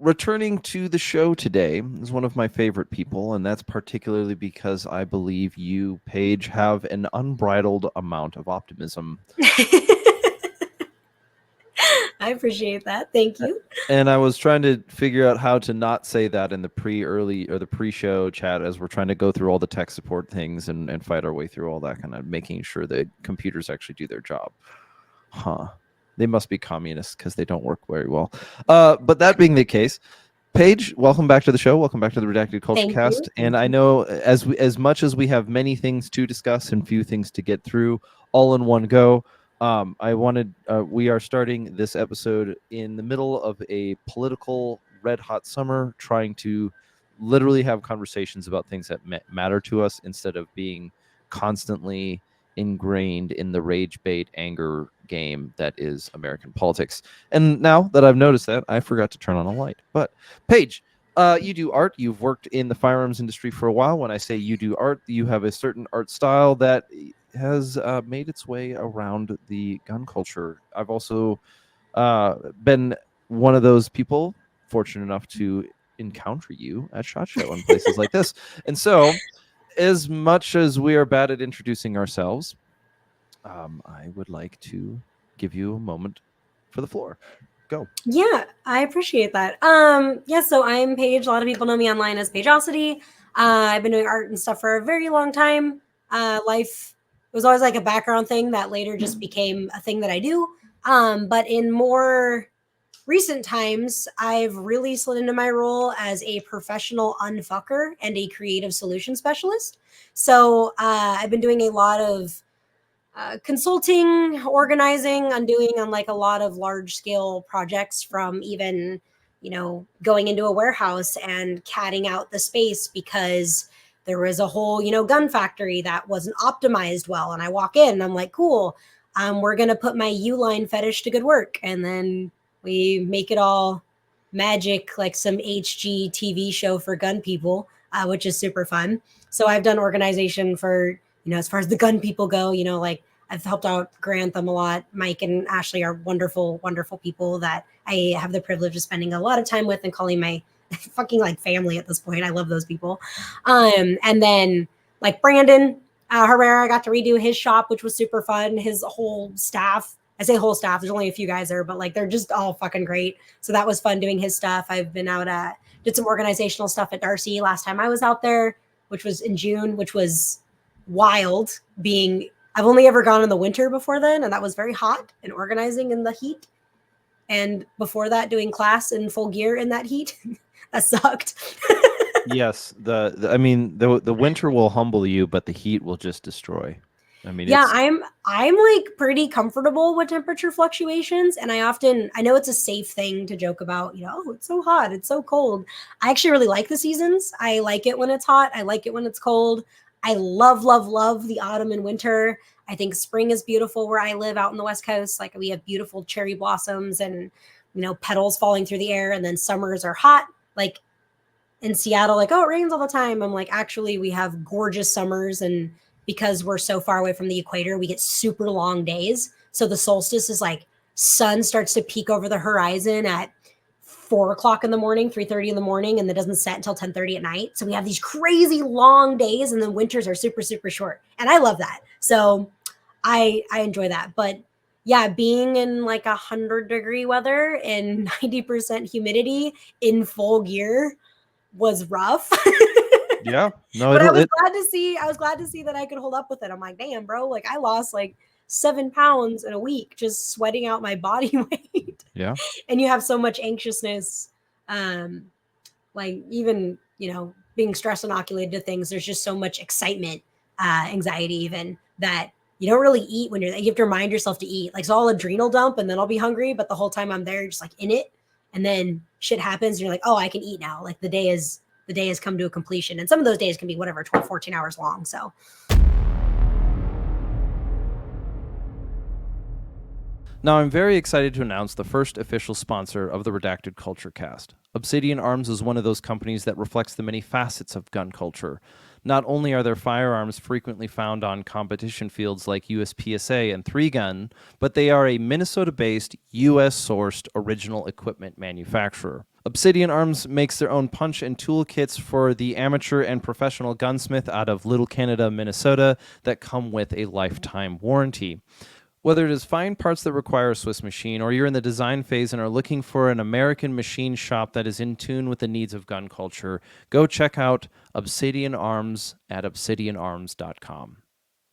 returning to the show today is one of my favorite people, and that's particularly because I believe you, Paige, have an unbridled amount of optimism. I appreciate that. Thank you. And I was trying to figure out how to not say that in the pre-show chat as we're trying to go through all the tech support things and fight our way through all that, kind of making sure that computers actually do their job. Huh. They must be communists because they don't work very well. But that being the case, Paige, welcome back to the show. Welcome back to the Redacted Culture Cast. And I know as much as we have many things to discuss and few things to get through all in one go, we are starting this episode in the middle of a political red hot summer, trying to literally have conversations about things that matter to us instead of being constantly ingrained in the rage bait anger game that is American politics. And now that I've noticed that, I forgot to turn on a light. But Paige, you do art. You've worked in the firearms industry for a while. When I say you do art, you have a certain art style that has made its way around the gun culture. I've also been one of those people fortunate enough to encounter you at SHOT Show and places like this. And so, as much as we are bad at introducing ourselves, I would like to give you a moment for the floor. Go. Yeah, I appreciate that. So I'm Paige. A lot of people know me online as Paigeosity. I've been doing art and stuff for a very long time. Life was always like a background thing that later just became a thing that I do. But in more recent times, I've really slid into my role as a professional unfucker and a creative solution specialist. So I've been doing a lot of consulting, organizing, undoing on like a lot of large scale projects, from even, going into a warehouse and catting out the space because there was a whole, gun factory that wasn't optimized well. And I walk in and I'm like, cool, we're going to put my Uline fetish to good work. And then we make it all magic, like some HG TV show for gun people, which is super fun. So I've done organization for, as far as the gun people go, like I've helped out Grantham a lot. Mike and Ashley are wonderful, wonderful people that I have the privilege of spending a lot of time with and calling my fucking like family at this point. I love those people. And then like Brandon Herrera, I got to redo his shop, which was super fun. His whole staff, I say whole staff, there's only a few guys there, but like they're just all fucking great. So that was fun doing his stuff. I've been out did some organizational stuff at Darcy last time I was out there, which was in June, which was wild. I've only ever gone in the winter before then, and that was very hot and organizing in the heat. And before that, doing class in full gear in that heat. That sucked. Yes, the winter will humble you, but the heat will just destroy. I mean, yeah, I'm like pretty comfortable with temperature fluctuations, and I know it's a safe thing to joke about, oh, it's so hot, it's so cold. I actually really like the seasons. I like it when it's hot. I like it when it's cold. I love, love, love the autumn and winter. I think spring is beautiful where I live out in the West Coast. Like we have beautiful cherry blossoms and, petals falling through the air. And then summers are hot. Like in Seattle, like, oh, it rains all the time. I'm like, actually, we have gorgeous summers. And because we're so far away from the equator, we get super long days. So the solstice is like sun starts to peek over the horizon at 4 o'clock in the morning, 3:30 in the morning, and it doesn't set until 10:30 at night. So we have these crazy long days, and then winters are super, super short. And I love that. So I enjoy that. But yeah, being in like 100-degree weather and 90% humidity in full gear was rough. Yeah. No, but I was glad to see that I could hold up with it. I'm like, damn, bro, like I lost like 7 pounds in a week just sweating out my body weight. Yeah. And you have so much anxiousness, like even, being stress inoculated to things. There's just so much excitement, anxiety even, that you don't really eat when you're there. You have to remind yourself to eat. Like, so I'll adrenal dump and then I'll be hungry, but the whole time I'm there, just like in it. And then shit happens and you're like, oh, I can eat now. Like the day has come to a completion. And some of those days can be whatever, 12, 14 hours long. So now, I'm very excited to announce the first official sponsor of the Redacted Culture Cast. Obsidian Arms is one of those companies that reflects the many facets of gun culture. Not only are their firearms frequently found on competition fields like USPSA and 3Gun, but they are a Minnesota-based, US-sourced original equipment manufacturer. Obsidian Arms makes their own punch and tool kits for the amateur and professional gunsmith out of Little Canada, Minnesota, that come with a lifetime warranty. Whether it is fine parts that require a Swiss machine, or you're in the design phase and are looking for an American machine shop that is in tune with the needs of gun culture, go check out Obsidian Arms at obsidianarms.com.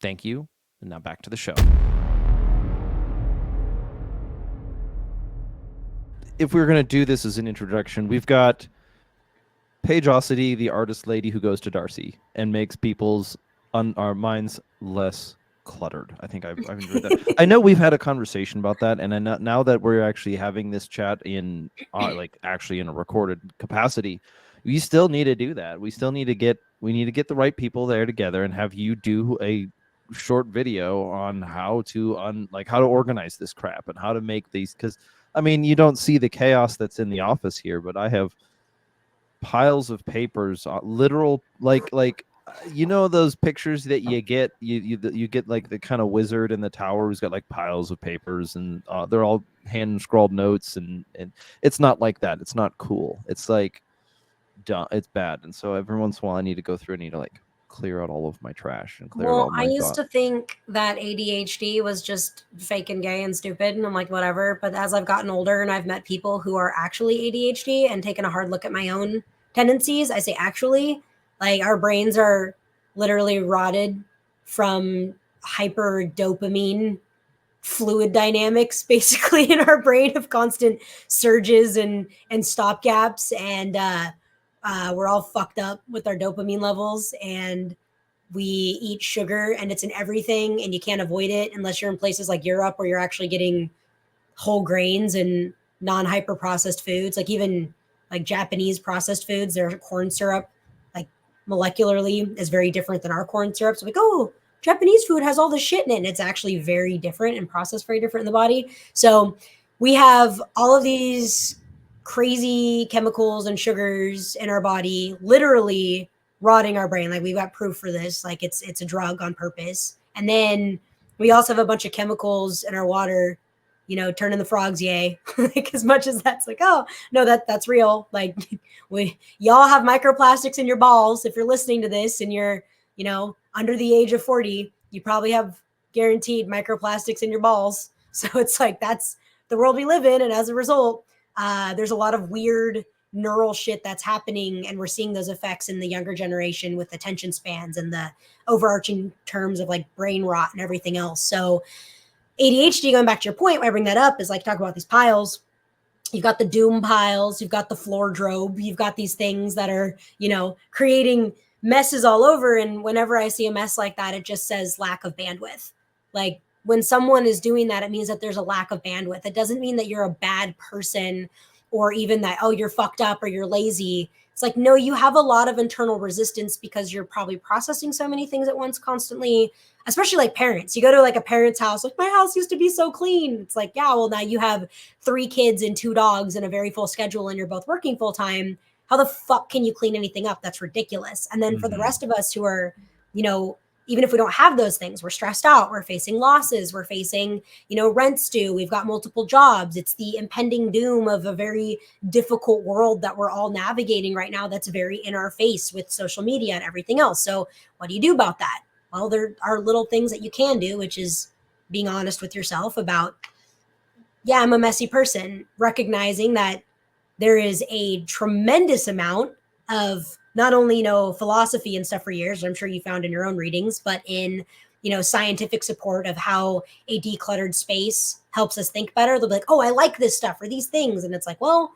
Thank you, and now back to the show. If we were going to do this as an introduction, we've got Paigeosity, the artist lady who goes to Darcy and makes people's our minds less cluttered. I think I've enjoyed that. I know we've had a conversation about that, and now that we're actually having this chat in like actually in a recorded capacity, we still need to do that. We still need to get the right people there together and have you do a short video on how to organize this crap and how to make these, because I mean, you don't see the chaos that's in the office here, but I have piles of papers, literal you know those pictures that you get you get like the kind of wizard in the tower who's got like piles of papers, and they're all hand scrawled notes, and it's not like that. It's not cool. It's like it's bad. And so every once in a while I need to go through and need to like clear out all of my trash and clear out all my I used to think that ADHD was just fake and gay and stupid, and I'm like, whatever. But as I've gotten older and I've met people who are actually ADHD and taken a hard look at my own tendencies, I say actually, like our brains are literally rotted from hyper dopamine fluid dynamics basically in our brain of constant surges and stop gaps, and we're all fucked up with our dopamine levels, and we eat sugar and it's in everything and you can't avoid it unless you're in places like Europe where you're actually getting whole grains and non-hyper processed foods. Like even like Japanese processed foods, their corn syrup like molecularly is very different than our corn syrup. So like, oh, Japanese food has all this shit in it, and it's actually very different and processed very different in the body. So we have all of these crazy chemicals and sugars in our body literally rotting our brain. Like we've got proof for this. Like it's a drug on purpose. And then we also have a bunch of chemicals in our water, you know, turning the frogs yay. Like as much as that's like, oh no, that's real. Like y'all have microplastics in your balls. If you're listening to this and you're, you know, under the age of 40, you probably have guaranteed microplastics in your balls. So it's like, that's the world we live in. And as a result, there's a lot of weird neural shit that's happening, and we're seeing those effects in the younger generation with attention spans and the overarching terms of like brain rot and everything else. So ADHD, going back to your point, why I bring that up is like talk about these piles. You've got the doom piles, you've got the floor drobe, you've got these things that are, you know, creating messes all over. And whenever I see a mess like that, it just says lack of bandwidth. Like when someone is doing that, it means that there's a lack of bandwidth. It doesn't mean that you're a bad person or even that, oh, you're fucked up or you're lazy. It's like, no, you have a lot of internal resistance because you're probably processing so many things at once constantly, especially like parents. You go to like a parent's house, like my house used to be so clean. It's like, yeah, well, now you have 3 kids and 2 dogs and a very full schedule and you're both working full time. How the fuck can you clean anything up? That's ridiculous. And then for the rest of us who are, you know, even if we don't have those things, we're stressed out, we're facing losses, we're facing, you know, rents due, we've got multiple jobs. It's the impending doom of a very difficult world that we're all navigating right now that's very in our face with social media and everything else. So what do you do about that? Well, there are little things that you can do, which is being honest with yourself about, yeah, I'm a messy person, recognizing that there is a tremendous amount of not only, you know, philosophy and stuff for years, I'm sure you found in your own readings, but in, you know, scientific support of how a decluttered space helps us think better. They'll be like, oh, I like this stuff or these things. And it's like, well,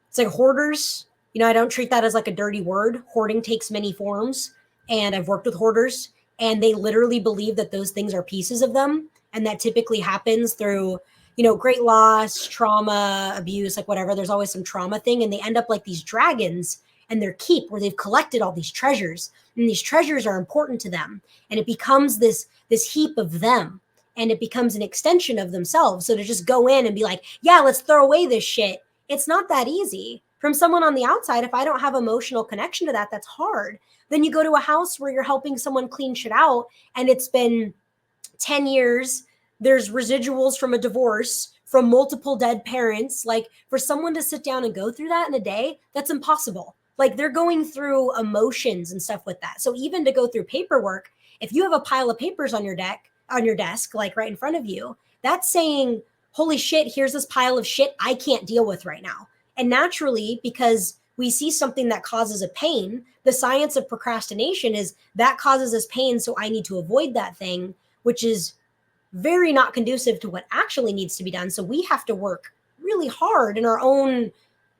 it's like hoarders. You know, I don't treat that as like a dirty word. Hoarding takes many forms. And I've worked with hoarders, and they literally believe that those things are pieces of them. And that typically happens through, you know, great loss, trauma, abuse, like whatever. There's always some trauma thing. And they end up like these dragons and their keep, where they've collected all these treasures, and these treasures are important to them. And it becomes this heap of them, and it becomes an extension of themselves. So to just go in and be like, yeah, let's throw away this shit, it's not that easy. from someone on the outside, if I don't have emotional connection to that, that's hard. Then you go to a house where you're helping someone clean shit out and it's been 10 years, there's residuals from a divorce, from multiple dead parents. Like, for someone to sit down and go through that in a day, that's impossible. Like, they're going through emotions and stuff with that. So even to go through paperwork, if you have a pile of papers on your desk, like right in front of you, that's saying, holy shit, here's this pile of shit I can't deal with right now. And naturally, because we see something that causes a pain, the science of procrastination is that causes us pain, so I need to avoid that thing, which is very not conducive to what actually needs to be done. So we have to work really hard in our own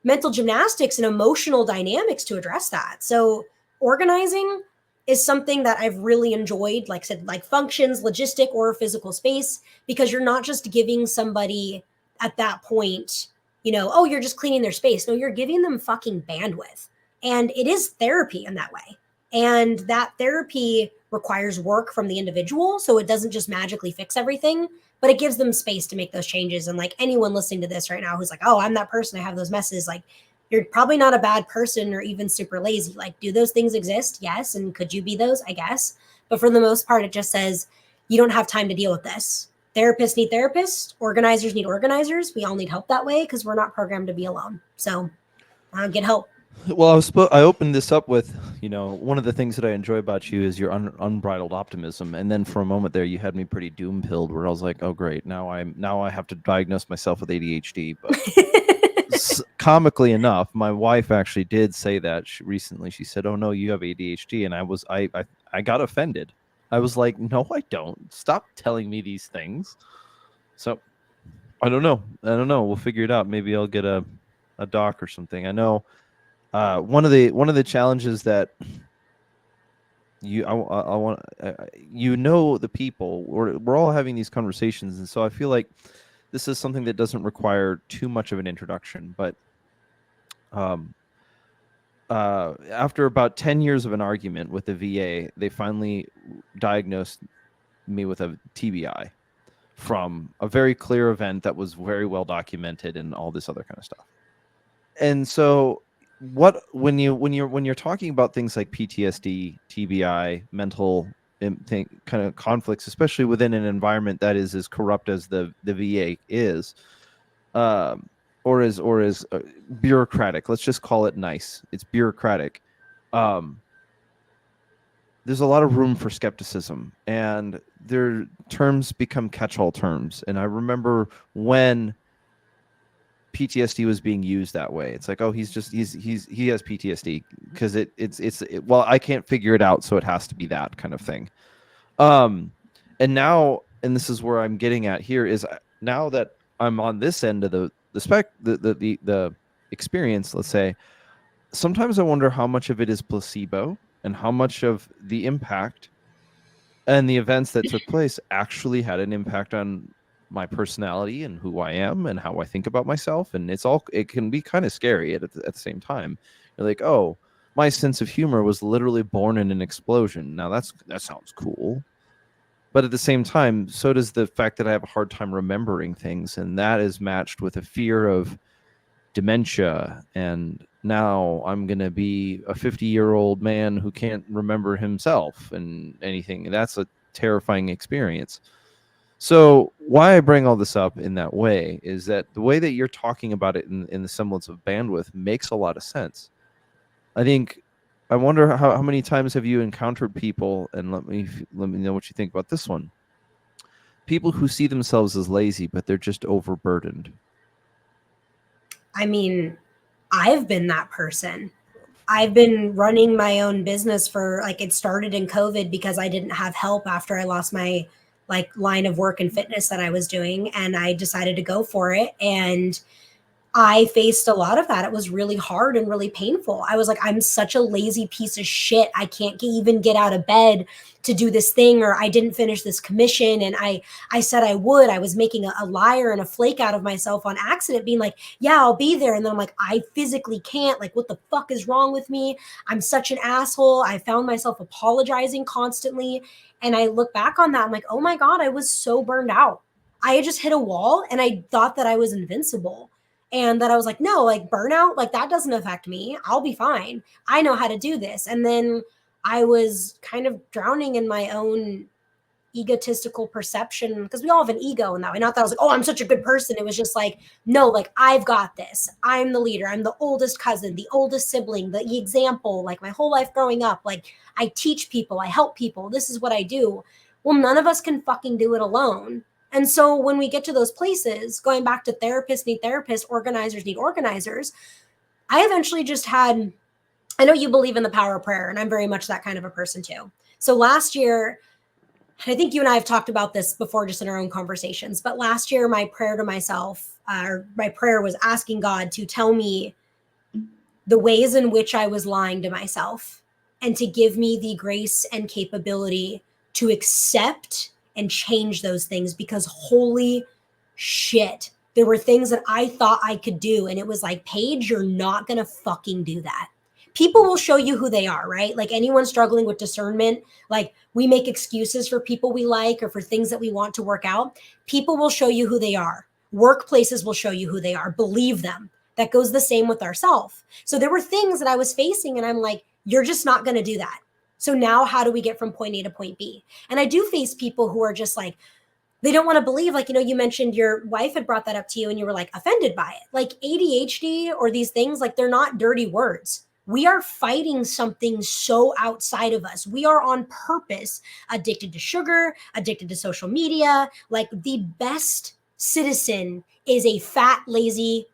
mental gymnastics and emotional dynamics to address that. So organizing is something that I've really enjoyed, like I said, like functions, logistic or physical space, because you're not just giving somebody at that point, oh, you're just cleaning their space. No, you're giving them fucking bandwidth. And it is therapy in that way. And that therapy requires work from the individual. So it doesn't just magically fix everything, but it gives them space to make those changes. And like anyone listening to this right now who's like, oh, I'm that person, I have those messes, like, you're probably not a bad person or even super lazy. Like, do those things exist? Yes. And could you be those? I guess. But for the most part, it just says you don't have time to deal with this. Therapists need therapists. Organizers need organizers. We all need help that way because we're not programmed to be alone. So get help. Well, I opened this up with, one of the things that I enjoy about you is your unbridled optimism, and then for a moment there, you had me pretty doom pilled, where I was like, "Oh, great! Now I have to diagnose myself with ADHD." But comically enough, my wife actually did say that recently. She said, "Oh no, you have ADHD," and I got offended. I was like, "No, I don't. Stop telling me these things." So I don't know. We'll figure it out. Maybe I'll get a doc or something. I know. One of the challenges that I want the people, we're all having these conversations, and so I feel like this is something that doesn't require too much of an introduction. But after about 10 years of an argument with the VA, they finally diagnosed me with a TBI from a very clear event that was very well documented and all this other kind of stuff. And so when you're talking about things like PTSD, TBI, mental kind of conflicts, especially within an environment that is as corrupt as the VA is, or is bureaucratic. Let's just call it nice. It's bureaucratic. There's a lot of room for skepticism, and their terms become catch-all terms. And I remember when PTSD was being used that way. It's like, oh, he has PTSD because well, I can't figure it out, so it has to be that kind of thing. And now, and this is where I'm getting at here, is now that I'm on this end of the experience, let's say, sometimes I wonder how much of it is placebo and how much of the impact and the events that took place actually had an impact on my personality and who I am and how I think about myself. And it can be kind of scary at the same time. You're like, oh, my sense of humor was literally born in an explosion. Now that sounds cool. But at the same time, so does the fact that I have a hard time remembering things. And that is matched with a fear of dementia. And now I'm going to be a 50-year-old man who can't remember himself and anything. That's a terrifying experience. So why I bring all this up in that way is that the way that you're talking about it in the semblance of bandwidth makes a lot of sense. I wonder how many times have you encountered people, and let me know what you think about this one. People who see themselves as lazy, but they're just overburdened. I mean, I've been that person. I've been running my own business for, like, it started in COVID because I didn't have help after I lost my line of work and fitness that I was doing, and I decided to go for it. And I faced a lot of that. It was really hard and really painful. I was like, I'm such a lazy piece of shit. I can't even get out of bed to do this thing, or I didn't finish this commission. And I said I would. I was making a liar and a flake out of myself on accident, being like, yeah, I'll be there. And then I'm like, I physically can't. Like, what the fuck is wrong with me? I'm such an asshole. I found myself apologizing constantly. And I look back on that, I'm like, oh my God, I was so burned out. I had just hit a wall and I thought that I was invincible. And that I was like, no, like burnout, like that doesn't affect me. I'll be fine. I know how to do this. And then I was kind of drowning in my own egotistical perception, because we all have an ego in that way. Not that I was like, oh, I'm such a good person. It was just like, no, like I've got this. I'm the leader. I'm the oldest cousin, the oldest sibling, the example, like my whole life growing up. Like I teach people, I help people. This is what I do. Well, none of us can fucking do it alone. And so when we get to those places, going back to therapists need therapists, organizers need organizers, I eventually just had, I know you believe in the power of prayer, and I'm very much that kind of a person too. So last year, I think you and I have talked about this before just in our own conversations, but last year my prayer to myself, my prayer was asking God to tell me the ways in which I was lying to myself and to give me the grace and capability to accept and change those things, because holy shit, there were things that I thought I could do. And it was like, Paige, you're not going to fucking do that. People will show you who they are, right? Like anyone struggling with discernment, like we make excuses for people we like or for things that we want to work out. People will show you who they are. Workplaces will show you who they are. Believe them. That goes the same with ourselves. So there were things that I was facing and I'm like, you're just not going to do that. So now how do we get from point A to point B? And I do face people who are just like, they don't want to believe, like, you know, you mentioned your wife had brought that up to you and you were like offended by it. Like ADHD or these things, like they're not dirty words. We are fighting something so outside of us. We are on purpose addicted to sugar, addicted to social media. Like the best citizen is a fat, lazy,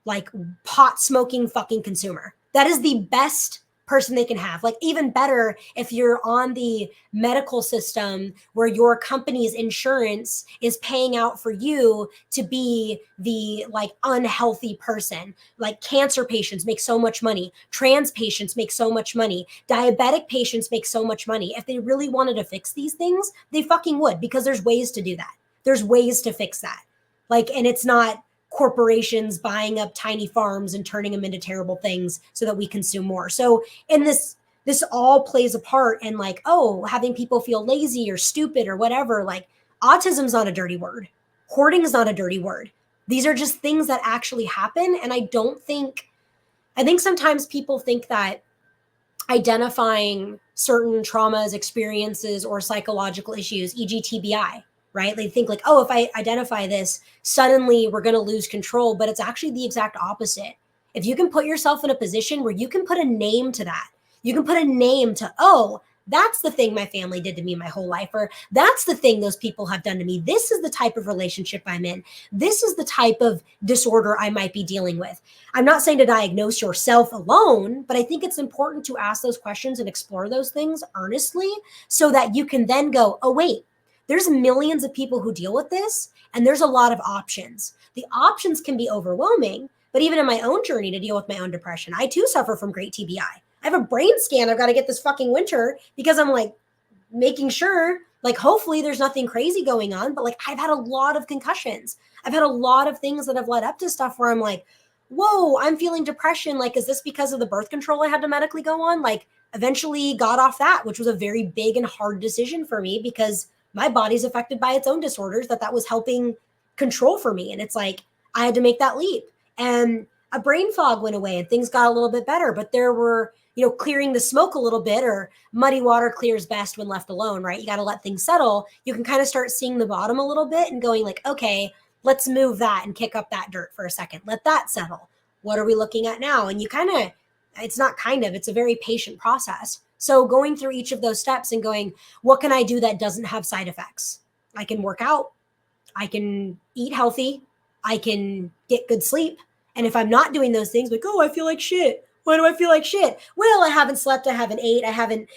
like pot smoking fucking consumer. That is the best person they can have. Like even better if you're on the medical system where your company's insurance is paying out for you to be the like unhealthy person. Like cancer patients make so much money, trans patients make so much money, diabetic patients make so much money. If they really wanted to fix these things, they fucking would, because there's ways to do that. There's ways to fix that. Like, and it's not corporations buying up tiny farms and turning them into terrible things so that we consume more. So in this all plays a part in like, oh, having people feel lazy or stupid or whatever. Like autism's not a dirty word. Hoarding is not a dirty word. These are just things that actually happen. And I think sometimes people think that identifying certain traumas, experiences, or psychological issues, e.g. TBI, right? They think like, oh, if I identify this, suddenly we're going to lose control. But it's actually the exact opposite. If you can put yourself in a position where you can put a name to that, you can put a name to, oh, that's the thing my family did to me my whole life, or that's the thing those people have done to me. This is the type of relationship I'm in. This is the type of disorder I might be dealing with. I'm not saying to diagnose yourself alone, but I think it's important to ask those questions and explore those things earnestly so that you can then go, oh, wait, there's millions of people who deal with this, and there's a lot of options. The options can be overwhelming, but even in my own journey to deal with my own depression, I too suffer from great TBI. I have a brain scan I've got to get this fucking winter because I'm like making sure, like, hopefully there's nothing crazy going on, but like I've had a lot of concussions. I've had a lot of things that have led up to stuff where I'm like, whoa, I'm feeling depression. Like, is this because of the birth control I had to medically go on? Like, eventually got off that, which was a very big and hard decision for me because my body's affected by its own disorders that was helping control for me. And it's like, I had to make that leap. And a brain fog went away and things got a little bit better, but there were, you know, clearing the smoke a little bit, or muddy water clears best when left alone, right? You got to let things settle. You can kind of start seeing the bottom a little bit and going like, okay, let's move that and kick up that dirt for a second. Let that settle. What are we looking at now? And you it's a very patient process. So going through each of those steps and going, what can I do that doesn't have side effects? I can work out. I can eat healthy. I can get good sleep. And if I'm not doing those things, like, oh, I feel like shit. Why do I feel like shit? Well, I haven't slept. I haven't ate. I haven't,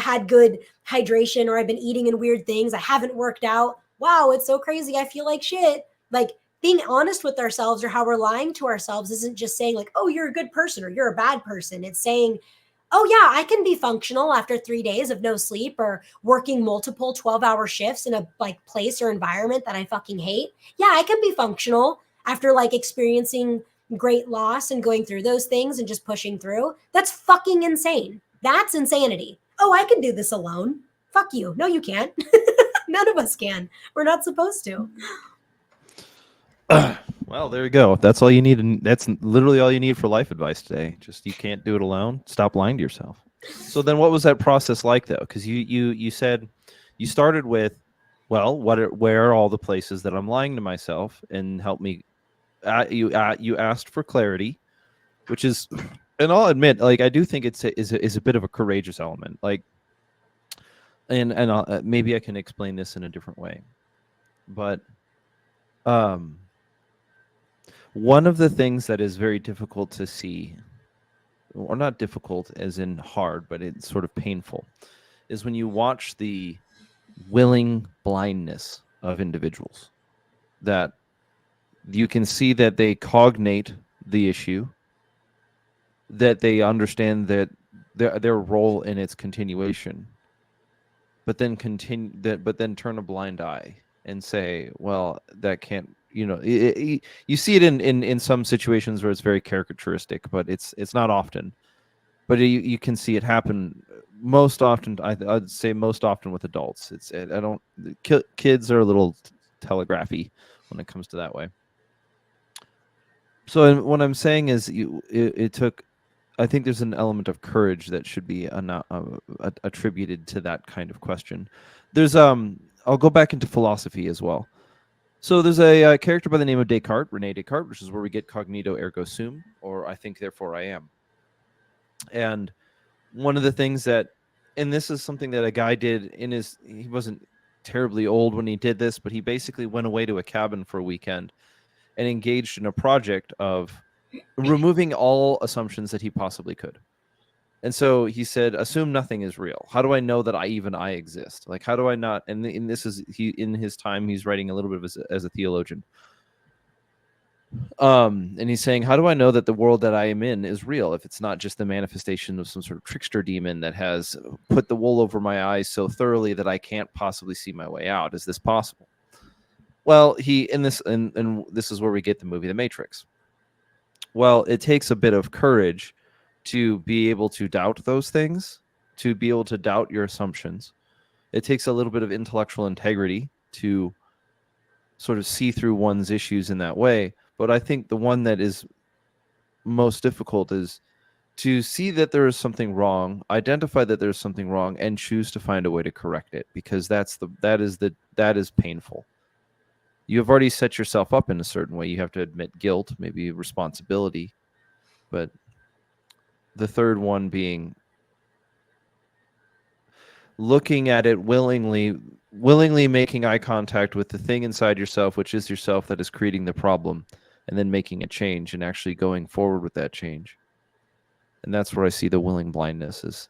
had good hydration, or I've been eating in weird things. I haven't worked out. Wow, it's so crazy. I feel like shit. Like, being honest with ourselves, or how we're lying to ourselves, isn't just saying like, oh, you're a good person or you're a bad person. It's saying, oh yeah, I can be functional after 3 days of no sleep or working multiple 12-hour shifts in a like place or environment that I fucking hate. Yeah, I can be functional after like experiencing great loss and going through those things and just pushing through. That's fucking insane. That's insanity. Oh, I can do this alone. Fuck you. No, you can't. None of us can. We're not supposed to. Well, there you go. That's all you need. And that's literally all you need for life advice today. Just you can't do it alone. Stop lying to yourself. So then what was that process like though? Because you said you started with, well, where are all the places that I'm lying to myself, and help me. You asked for clarity, which is, and I'll admit, like I do think is a bit of a courageous element. Like, and maybe I can explain this in a different way, but um, one of the things that is very difficult to see, or not difficult as in hard, but it's sort of painful, is when you watch the willing blindness of individuals, that you can see that they cognate the issue, that they understand that their role in its continuation, but then turn a blind eye and say, well, that can't, you see it in some situations where it's very caricaturistic, but it's not often. But you can see it happen most often. I'd say most often with adults. I don't. Kids are a little telegraphy when it comes to that way. So what I'm saying is, it took. I think there's an element of courage that should be attributed to that kind of question. There's I'll go back into philosophy as well. So there's a character by the name of Descartes, Rene Descartes, which is where we get cognito ergo sum, or I think therefore I am. And one of the things that, and this is something that a guy did he wasn't terribly old when he did this, but he basically went away to a cabin for a weekend and engaged in a project of removing all assumptions that he possibly could. And so he said, assume nothing is real. How do I know that I exist? Like, how do I not? And this is, in his time, he's writing a little bit as a theologian. And he's saying, how do I know that the world that I am in is real if it's not just the manifestation of some sort of trickster demon that has put the wool over my eyes so thoroughly that I can't possibly see my way out? Is this possible? Well, and this is where we get the movie The Matrix. Well, it takes a bit of courage to be able to doubt those things, to be able to doubt your assumptions. It takes a little bit of intellectual integrity to sort of see through one's issues in that way. But I think the one that is most difficult is to see that there is something wrong, identify that there's something wrong, and choose to find a way to correct it, because that is painful. You have already set yourself up in a certain way. You have to admit guilt, maybe responsibility, but the third one being looking at it willingly making eye contact with the thing inside yourself, which is yourself, that is creating the problem, and then making a change and actually going forward with that change. And that's where I see the willing blindness is,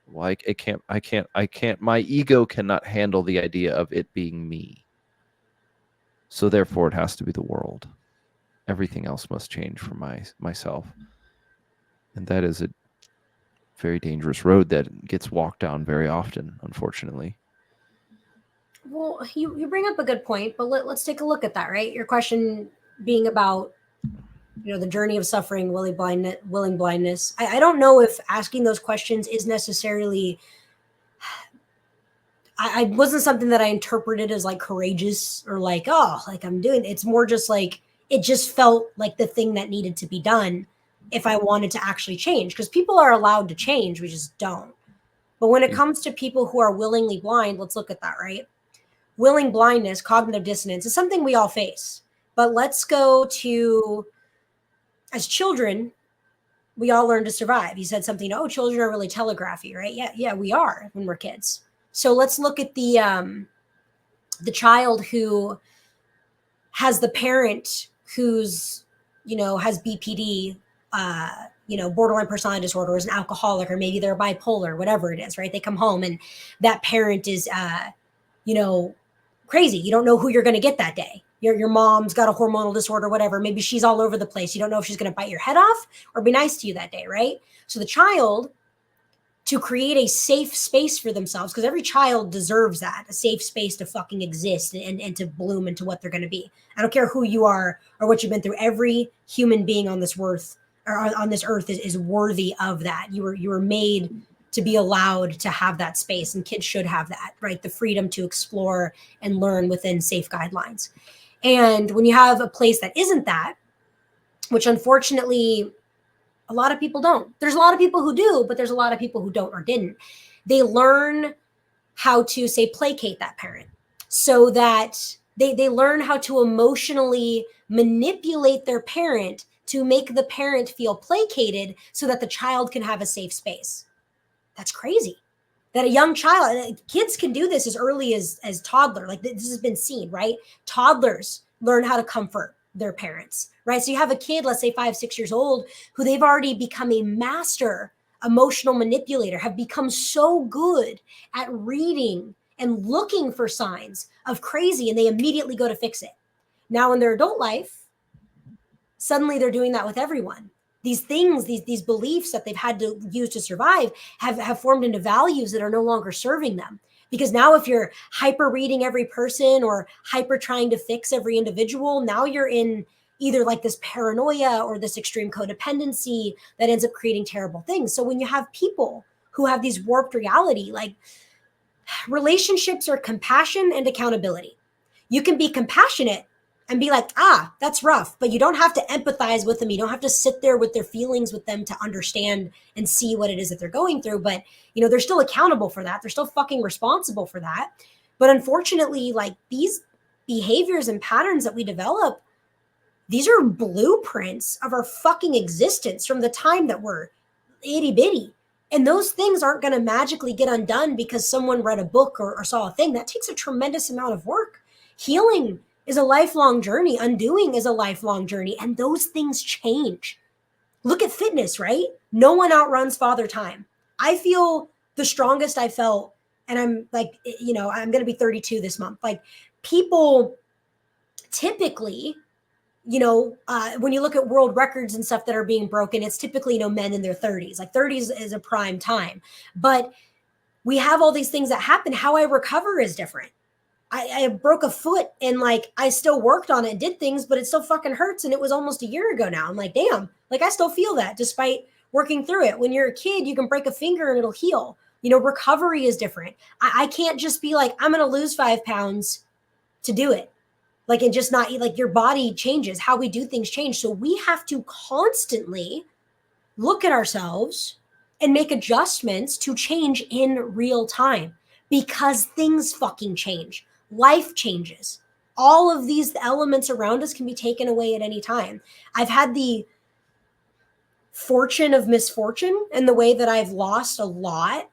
like, I can't, my ego cannot handle the idea of it being me. So therefore it has to be the world. Everything else must change for myself. And that is a very dangerous road that gets walked down very often, unfortunately. Well, you bring up a good point, but let's take a look at that, right? Your question being about, the journey of suffering, willing blindness. I don't know if asking those questions is necessarily, I wasn't something that I interpreted as like courageous or like, oh, like I'm doing, it's more just like, it just felt like the thing that needed to be done if I wanted to actually change, because people are allowed to change, we just don't. But when it comes to people who are willingly blind, let's look at that, right? Willing blindness, cognitive dissonance is something we all face. But let's go to, as children, we all learn to survive. You said something, oh, children are really telegraphy, right? Yeah, we are when we're kids. So let's look at the child who has the parent who's, has BPD, borderline personality disorder, or is an alcoholic, or maybe they're bipolar, whatever it is, right? They come home and that parent is, crazy. You don't know who you're going to get that day. Your mom's got a hormonal disorder, whatever. Maybe she's all over the place. You don't know if she's going to bite your head off or be nice to you that day, right? So the child, to create a safe space for themselves, because every child deserves that, a safe space to fucking exist and to bloom into what they're going to be. I don't care who you are or what you've been through. Every human being on this earth is worthy of that. You were made to be allowed to have that space, and kids should have that, right? The freedom to explore and learn within safe guidelines. And when you have a place that isn't that, which unfortunately a lot of people don't, there's a lot of people who do, but there's a lot of people who don't or didn't. They learn how to, say, placate that parent, so that they learn how to emotionally manipulate their parent to make the parent feel placated so that the child can have a safe space. That's crazy. That a young child, kids can do this as early as toddler. Like, this has been seen, right? Toddlers learn how to comfort their parents, right? So you have a kid, let's say 5, 6 years old, who they've already become a master emotional manipulator, have become so good at reading and looking for signs of crazy, and they immediately go to fix it. Now in their adult life, suddenly they're doing that with everyone. These things, these beliefs that they've had to use to survive have formed into values that are no longer serving them. Because now if you're hyper reading every person or hyper trying to fix every individual, now you're in either like this paranoia or this extreme codependency that ends up creating terrible things. So when you have people who have these warped reality, like, relationships are compassion and accountability. You can be compassionate and be like, that's rough, but you don't have to empathize with them. You don't have to sit there with their feelings with them to understand and see what it is that they're going through. But, they're still accountable for that. They're still fucking responsible for that. But unfortunately, like, these behaviors and patterns that we develop, these are blueprints of our fucking existence from the time that we're itty bitty. And those things aren't going to magically get undone because someone read a book or saw a thing. That takes a tremendous amount of work. Healing is a lifelong journey. Undoing is a lifelong journey. And those things change. Look at fitness, right? No one outruns Father Time. I feel the strongest I felt, and I'm like, I'm going to be 32 this month. Like, people typically, when you look at world records and stuff that are being broken, it's typically, men in their 30s. Like, 30s is a prime time. But we have all these things that happen. How I recover is different. I broke a foot and, like, I still worked on it and did things, but it still fucking hurts. And it was almost a year ago now. I'm like, damn, like, I still feel that despite working through it. When you're a kid, you can break a finger and it'll heal. Recovery is different. I can't just be like, I'm going to lose 5 pounds to do it. Like, and just not, like, your body changes, how we do things change. So we have to constantly look at ourselves and make adjustments to change in real time, because things fucking change. Life changes. All of these elements around us can be taken away at any time. I've had the fortune of misfortune in the way that I've lost a lot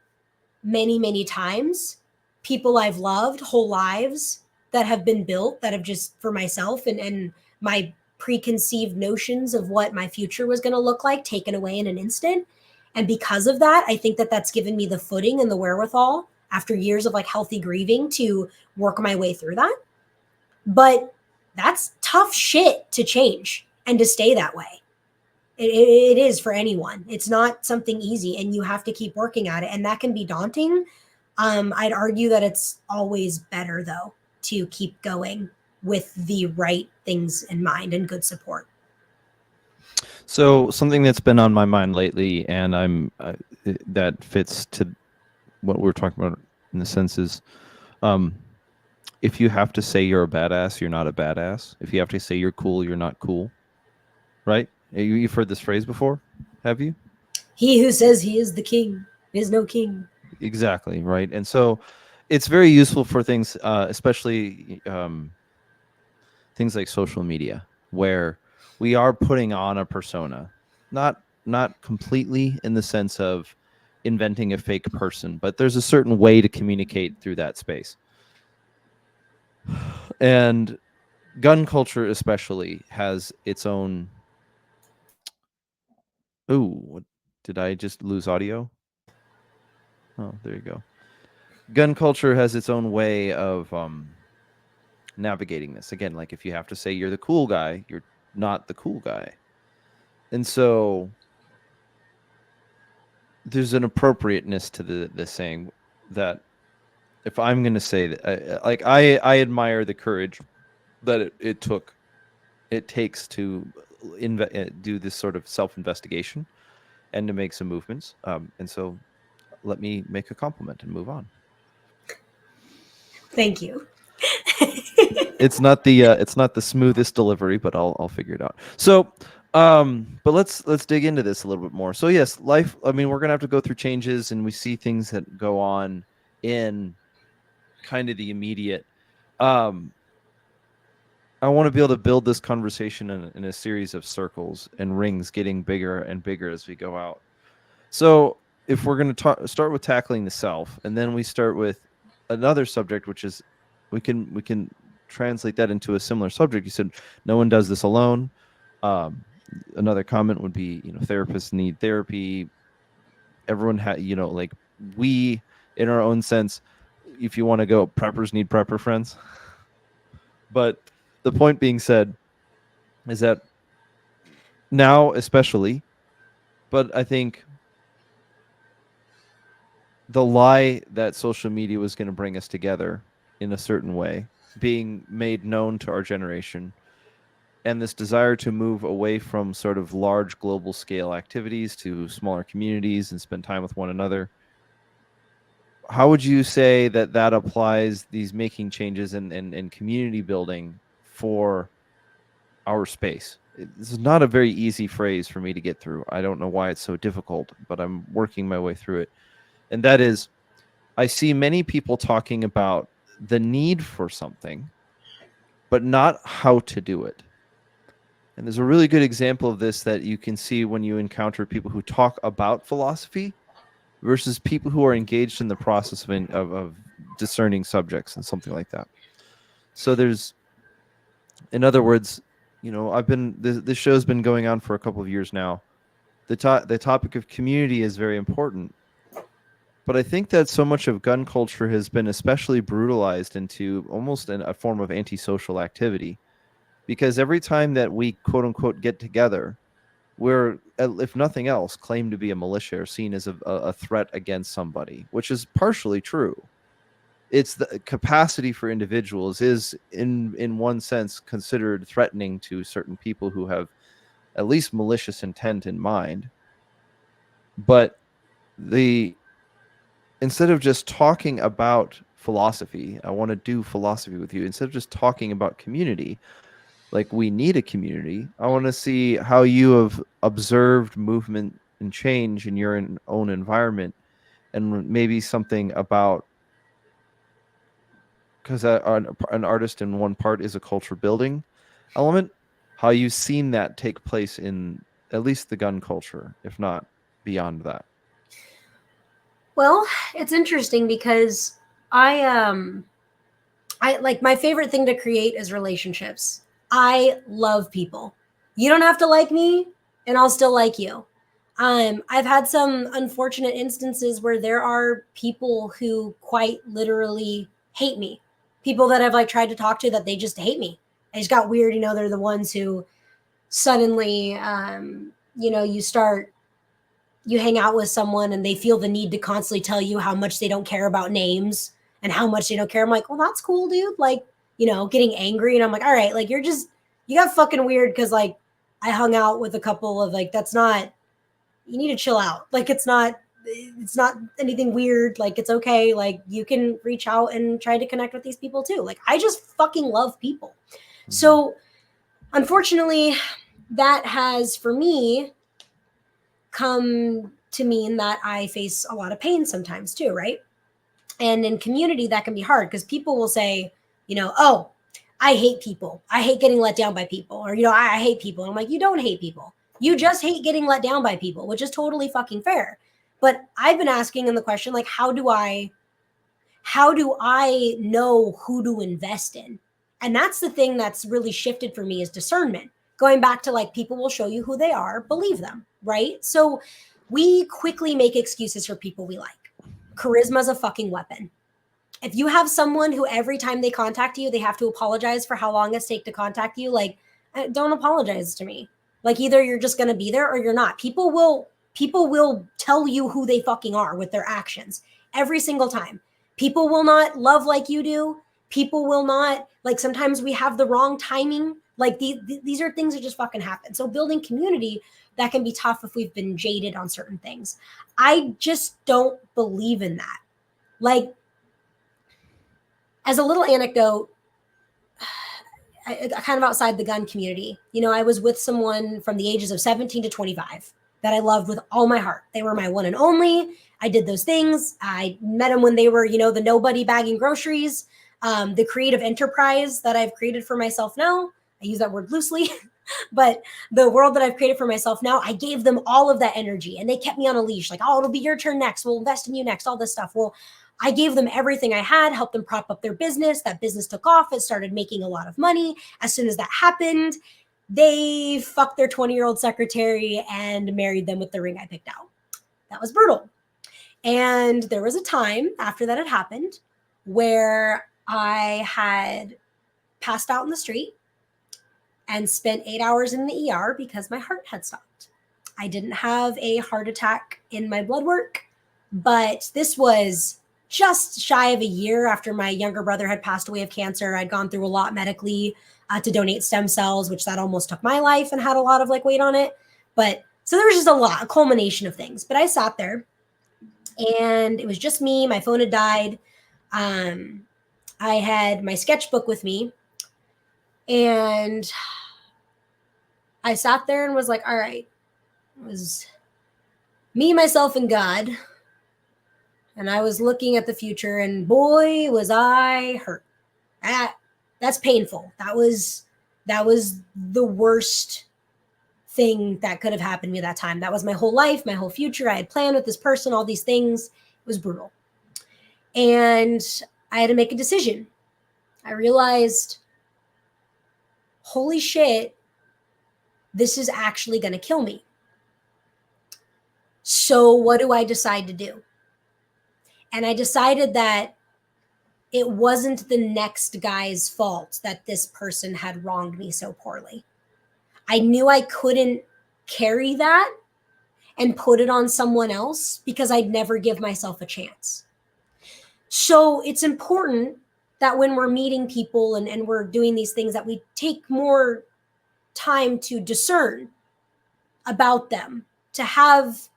many, many times. People I've loved, whole lives that have been built, that have just, for myself and my preconceived notions of what my future was going to look like, taken away in an instant. And because of that, I think that that's given me the footing and the wherewithal after years of, like, healthy grieving to work my way through that. But that's tough shit to change and to stay that way. It is for anyone. It's not something easy, and you have to keep working at it. And that can be daunting. I'd argue that it's always better, though, to keep going with the right things in mind and good support. So something that's been on my mind lately, and that fits to what we're talking about in the sense is, if you have to say you're a badass, you're not a badass. If you have to say you're cool, you're not cool. Right? You've heard this phrase before, have you? He who says he is the king is no king. Exactly, right. And so it's very useful for things, especially things like social media, where we are putting on a persona, not completely in the sense of inventing a fake person, but there's a certain way to communicate through that space. And gun culture especially has its own. Ooh, did I just lose audio? Oh, there you go. Gun culture has its own way of navigating this. Again, like, if you have to say you're the cool guy, you're not the cool guy. And so there's an appropriateness to the saying that if I'm going to say that, I admire the courage that it takes to do this sort of self-investigation and to make some movements. And so let me make a compliment and move on. Thank you. it's not the smoothest delivery, but I'll figure it out. So, but let's dig into this a little bit more. So yes, life. I mean, we're gonna have to go through changes, and we see things that go on in kind of the immediate. Um, I want to be able to build this conversation in a series of circles and rings, getting bigger and bigger as we go out. So if we're going to start with tackling the self, and then we start with another subject, which is we can translate that into a similar subject. You said no one does this alone. Um, Another comment would be, therapists need therapy. Everyone like we, in our own sense, if you want to go, preppers need prepper friends. But the point being said is that now, especially, but I think the lie that social media was going to bring us together in a certain way being made known to our generation, and this desire to move away from sort of large global scale activities to smaller communities and spend time with one another. How would you say that applies, these making changes in community building for our space? This is not a very easy phrase for me to get through. I don't know why it's so difficult, but I'm working my way through it. And that is, I see many people talking about the need for something, but not how to do it. And there's a really good example of this that you can see when you encounter people who talk about philosophy versus people who are engaged in the process of discerning subjects and something like that. So there's, in other words, this show's been going on for a couple of years now. The topic of community is very important, but I think that so much of gun culture has been especially brutalized into almost a form of antisocial activity, because every time that we quote unquote get together, we're, if nothing else, claimed to be a militia or seen as a threat against somebody, which is partially true. It's the capacity for individuals is in one sense considered threatening to certain people who have at least malicious intent in mind. But the instead of just talking about philosophy, I want to do philosophy with you. Instead of just talking about community, like we need a community, I want to see how you have observed movement and change in your own environment, and maybe something about, because an artist in one part is a culture building element, how you've seen that take place in at least the gun culture, if not beyond that. Well, it's interesting because I like, my favorite thing to create is relationships. I love people. You don't have to like me and I'll still like you. I've had some unfortunate instances where there are people who quite literally hate me. People that I've like tried to talk to that they just hate me. I just got weird, they're the ones who suddenly you hang out with someone and they feel the need to constantly tell you how much they don't care about names and how much they don't care. I'm like, well, that's cool, dude. Like, getting angry. And I'm like, all right, like, you got fucking weird because, like, I hung out with a couple of, like, that's not, you need to chill out. Like, it's not anything weird. Like, it's okay. Like, you can reach out and try to connect with these people too. Like, I just fucking love people. Mm-hmm. So, unfortunately, that has, for me, come to mean that I face a lot of pain sometimes too, right? And in community, that can be hard because people will say, oh, I hate people. I hate getting let down by people. Or, I hate people. And I'm like, you don't hate people. You just hate getting let down by people, which is totally fucking fair. But I've been asking in the question, like, how do I know who to invest in? And that's the thing that's really shifted for me, is discernment. Going back to, like, people will show you who they are, believe them, right? So we quickly make excuses for people we like. Charisma is a fucking weapon. If you have someone who every time they contact you, they have to apologize for how long it's take to contact you, like, don't apologize to me. Like, either you're just going to be there or you're not. People will tell you who they fucking are with their actions every single time. People will not love like you do. People will not, like, sometimes we have the wrong timing. Like, these are things that just fucking happen. So building community, that can be tough if we've been jaded on certain things. I just don't believe in that. Like, as a little anecdote, kind of outside the gun community. You know, I was with someone from the ages of 17 to 25 that I loved with all my heart. They were my one and only. I did those things. I met them when they were, you know, the nobody bagging groceries, the creative enterprise that I've created for myself now. I use that word loosely, but the world that I've created for myself now, I gave them all of that energy and they kept me on a leash. Like, oh, it'll be your turn next. We'll invest in you next, all this stuff. Well, I gave them everything I had, helped them prop up their business. That business took off. It started making a lot of money. As soon as that happened, they fucked their 20-year-old secretary and married them with the ring I picked out. That was brutal. And there was a time after that had happened where I had passed out in the street and spent 8 hours in the ER because my heart had stopped. I didn't have a heart attack in my blood work, but this was just shy of a year after my younger brother had passed away of cancer. I'd gone through a lot medically to donate stem cells, which that almost took my life and had a lot of like weight on it. But so there was just a culmination of things. But I sat there and it was just me. My phone had died. I had my sketchbook with me and I sat there and was like, all right, it was me, myself, and God. And I was looking at the future and boy, was I hurt. That's painful. That was the worst thing that could have happened to me that time. That was my whole life, my whole future. I had planned with this person, all these things. It was brutal. And I had to make a decision. I realized, holy shit, this is actually going to kill me. So what do I decide to do? And I decided that it wasn't the next guy's fault that this person had wronged me so poorly. I knew I couldn't carry that and put it on someone else because I'd never give myself a chance. So it's important that when we're meeting people and we're doing these things that we take more time to discern about them, to have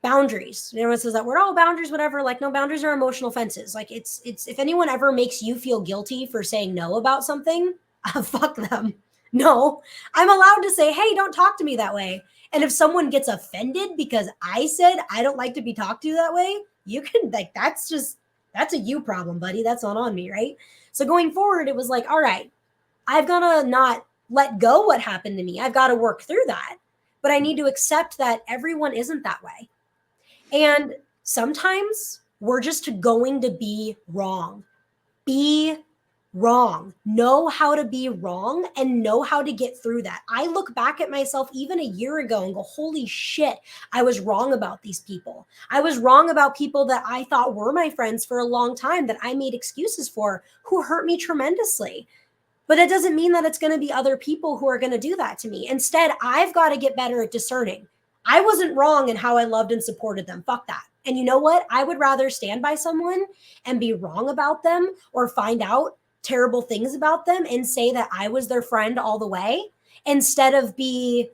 boundaries. Everyone says that word, oh, boundaries, whatever. Like, no, boundaries are emotional fences. Like it's if anyone ever makes you feel guilty for saying no about something, fuck them. No, I'm allowed to say, hey, don't talk to me that way. And if someone gets offended because I said I don't like to be talked to that way, you can, like, that's a you problem, buddy. That's not on me, right? So going forward, it was like, all right, I've got to not let go what happened to me. I've got to work through that. But I need to accept that everyone isn't that way. And sometimes we're just going to be wrong. Be wrong. Know how to be wrong and know how to get through that. I look back at myself even a year ago and go, holy shit, I was wrong about these people. I was wrong about people that I thought were my friends for a long time that I made excuses for, who hurt me tremendously. But that doesn't mean that it's going to be other people who are going to do that to me. Instead, I've got to get better at discerning. I wasn't wrong in how I loved and supported them. Fuck that. And you know what? I would rather stand by someone and be wrong about them or find out terrible things about them and say that I was their friend all the way instead of be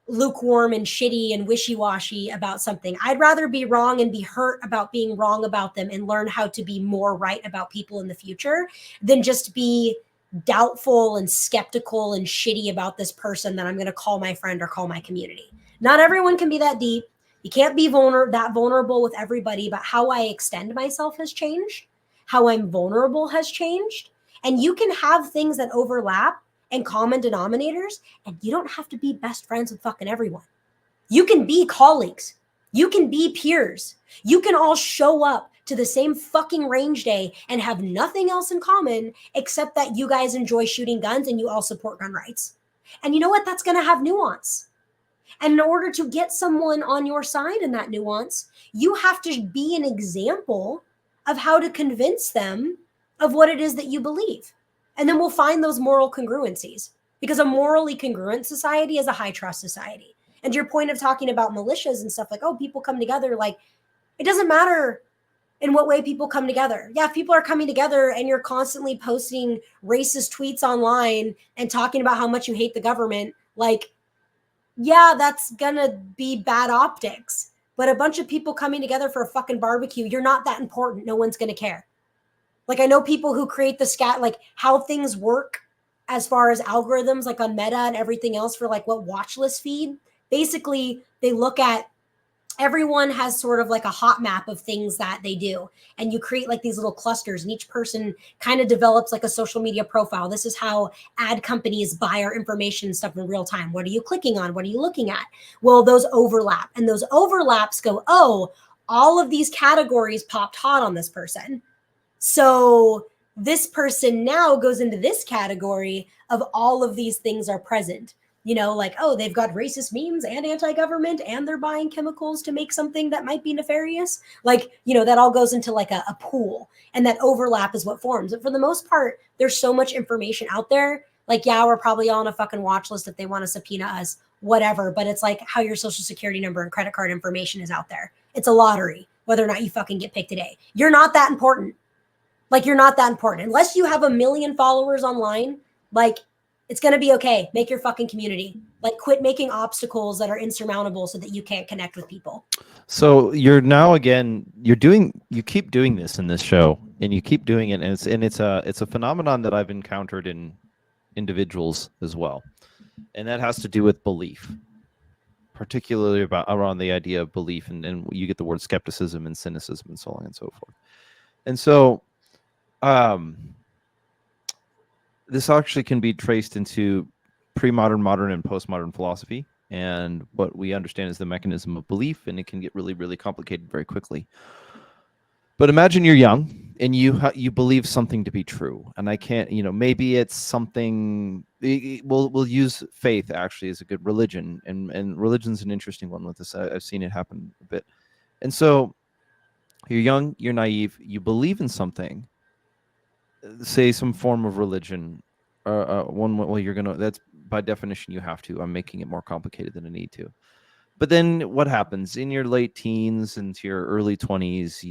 lukewarm and shitty and wishy-washy about something. I'd rather be wrong and be hurt about being wrong about them and learn how to be more right about people in the future than just be doubtful and skeptical and shitty about this person that I'm going to call my friend or call my community. Not everyone can be that deep. You can't be that vulnerable with everybody, but how I extend myself has changed. How I'm vulnerable has changed. And you can have things that overlap and common denominators, and you don't have to be best friends with fucking everyone. You can be colleagues. You can be peers. You can all show up to the same fucking range day and have nothing else in common except that you guys enjoy shooting guns and you all support gun rights. And you know what? That's going to have nuance. And in order to get someone on your side in that nuance, you have to be an example of how to convince them of what it is that you believe. And then we'll find those moral congruencies, because a morally congruent society is a high trust society. And your point of talking about militias and stuff like, oh, people come together, like, it doesn't matter in what way people come together. Yeah, if people are coming together and you're constantly posting racist tweets online and talking about how much you hate the government, like, yeah, that's gonna be bad optics. But a bunch of people coming together for a fucking barbecue, you're not that important. No one's gonna care. Like, I know people who create the like how things work as far as algorithms like on Meta and everything else for like what watch list feed. Basically, they look at everyone has sort of like a hot map of things that they do, and you create like these little clusters, and each person kind of develops like a social media profile. This is how ad companies buy our information and stuff in real time. What are you clicking on? What are you looking at? Well, those overlap, and those overlaps go, oh, all of these categories popped hot on this person, so this person now goes into this category of all of these things are present. Like, oh, they've got racist memes and anti-government, and they're buying chemicals to make something that might be nefarious. Like, that all goes into like a pool, and that overlap is what forms. But for the most part, there's so much information out there. Like, yeah, we're probably all on a fucking watch list if they want to subpoena us, whatever. But it's like how your social security number and credit card information is out there. It's a lottery, whether or not you fucking get picked today. You're not that important. Like, you're not that important. Unless you have 1 million followers online, like, it's going to be okay. Make your fucking community. Like, quit making obstacles that are insurmountable so that you can't connect with people. So you're now again, you keep doing this in this show, and you keep doing it. And it's a phenomenon that I've encountered in individuals as well. And that has to do with belief, particularly around the idea of belief. And you get the word skepticism and cynicism and so on and so forth. And so, this actually can be traced into pre-modern, modern, and postmodern philosophy. And what we understand is the mechanism of belief, and it can get really, really complicated very quickly. But imagine you're young and you believe something to be true, and I can't, maybe it's something. We'll use faith actually as a good religion, and religion's an interesting one with this. I've seen it happen a bit, and so you're young, you're naive, you believe in something, say some form of religion, that's by definition you have to. I'm making it more complicated than I need to. But then what happens in your late teens into your early 20s?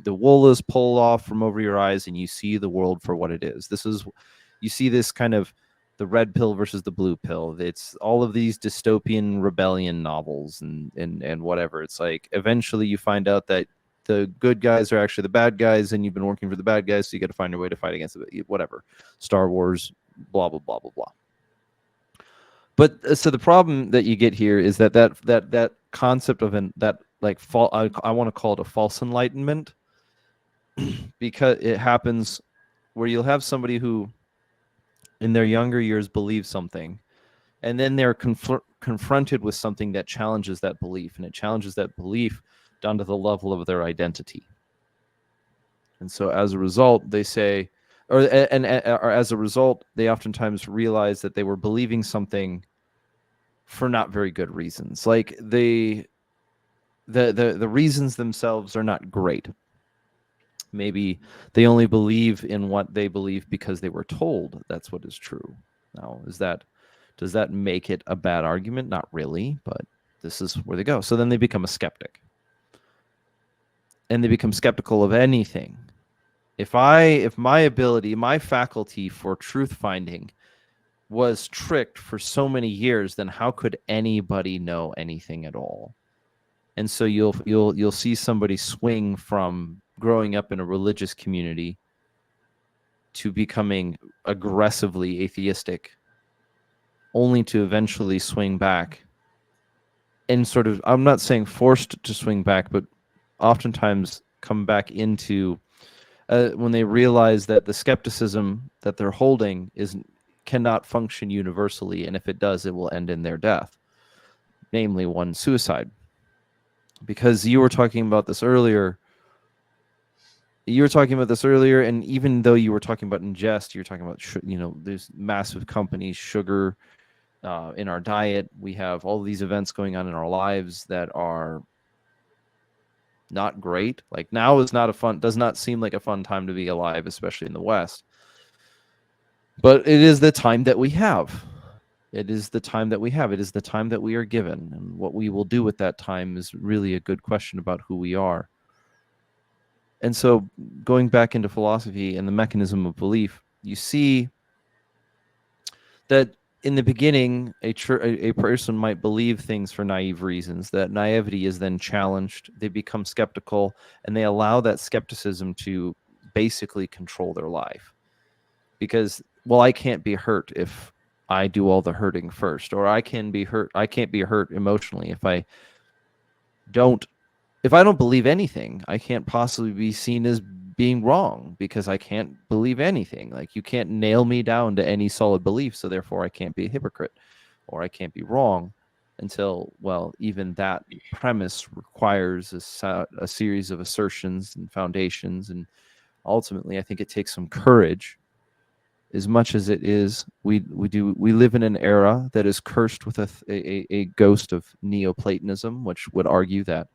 The wool is pulled off from over your eyes, and you see the world for what it is. You see this kind of the red pill versus the blue pill. It's all of these dystopian rebellion novels and whatever. It's like eventually you find out that the good guys are actually the bad guys, and you've been working for the bad guys, so you got to find your way to fight against it. Whatever, Star Wars, blah blah blah blah blah. But so the problem that you get here is that concept of I want to call it a false enlightenment, because it happens where you'll have somebody who in their younger years believes something, and then they're confronted with something that challenges that belief, and it challenges that belief down to the level of their identity. And so as a result, they say, or as a result, they oftentimes realize that they were believing something for not very good reasons. Like the reasons themselves are not great. Maybe they only believe in what they believe because they were told that's what is true. Now, does that make it a bad argument? Not really, but this is where they go. So then they become a skeptic. And they become skeptical of anything. If my ability, my faculty for truth finding was tricked for so many years, then how could anybody know anything at all? And so you'll see somebody swing from growing up in a religious community to becoming aggressively atheistic, only to eventually swing back and sort of, I'm not saying forced to swing back, but oftentimes come back into when they realize that the skepticism that they're holding cannot function universally, and if it does, it will end in their death, namely one suicide. Because you were talking about this earlier, and even though you were talking about ingest, you're talking about there's massive companies, sugar in our diet. We have all these events going on in our lives that are not great. Like now is does not seem like a fun time to be alive, especially in the West. But it is the time that we have. It is the time that we have. It is the time that we are given. And what we will do with that time is really a good question about who we are. And so going back into philosophy and the mechanism of belief, you see that in the beginning, a person might believe things for naive reasons. That naivety is then challenged. They become skeptical, and they allow that skepticism to basically control their life. Because well, I can't be hurt if I do all the hurting first, or I can't be hurt emotionally don't if I don't believe anything. I can't possibly be seen as being wrong because I can't believe anything. Like, you can't nail me down to any solid belief, so therefore I can't be a hypocrite or I can't be wrong until, well, even that premise requires a series of assertions and foundations. And ultimately, I think it takes some courage. As much as it is, we live in an era that is cursed with a ghost of Neoplatonism, which would argue that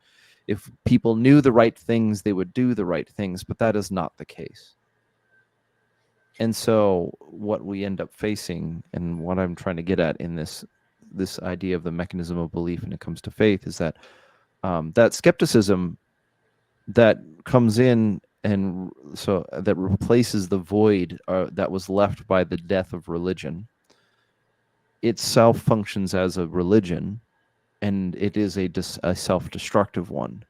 if people knew the right things, they would do the right things, but that is not the case. And so what we end up facing, and what I'm trying to get at in this idea of the mechanism of belief when it comes to faith, is that that skepticism that comes in, and so that replaces the void that was left by the death of religion, itself functions as a religion, and it is a self-destructive one.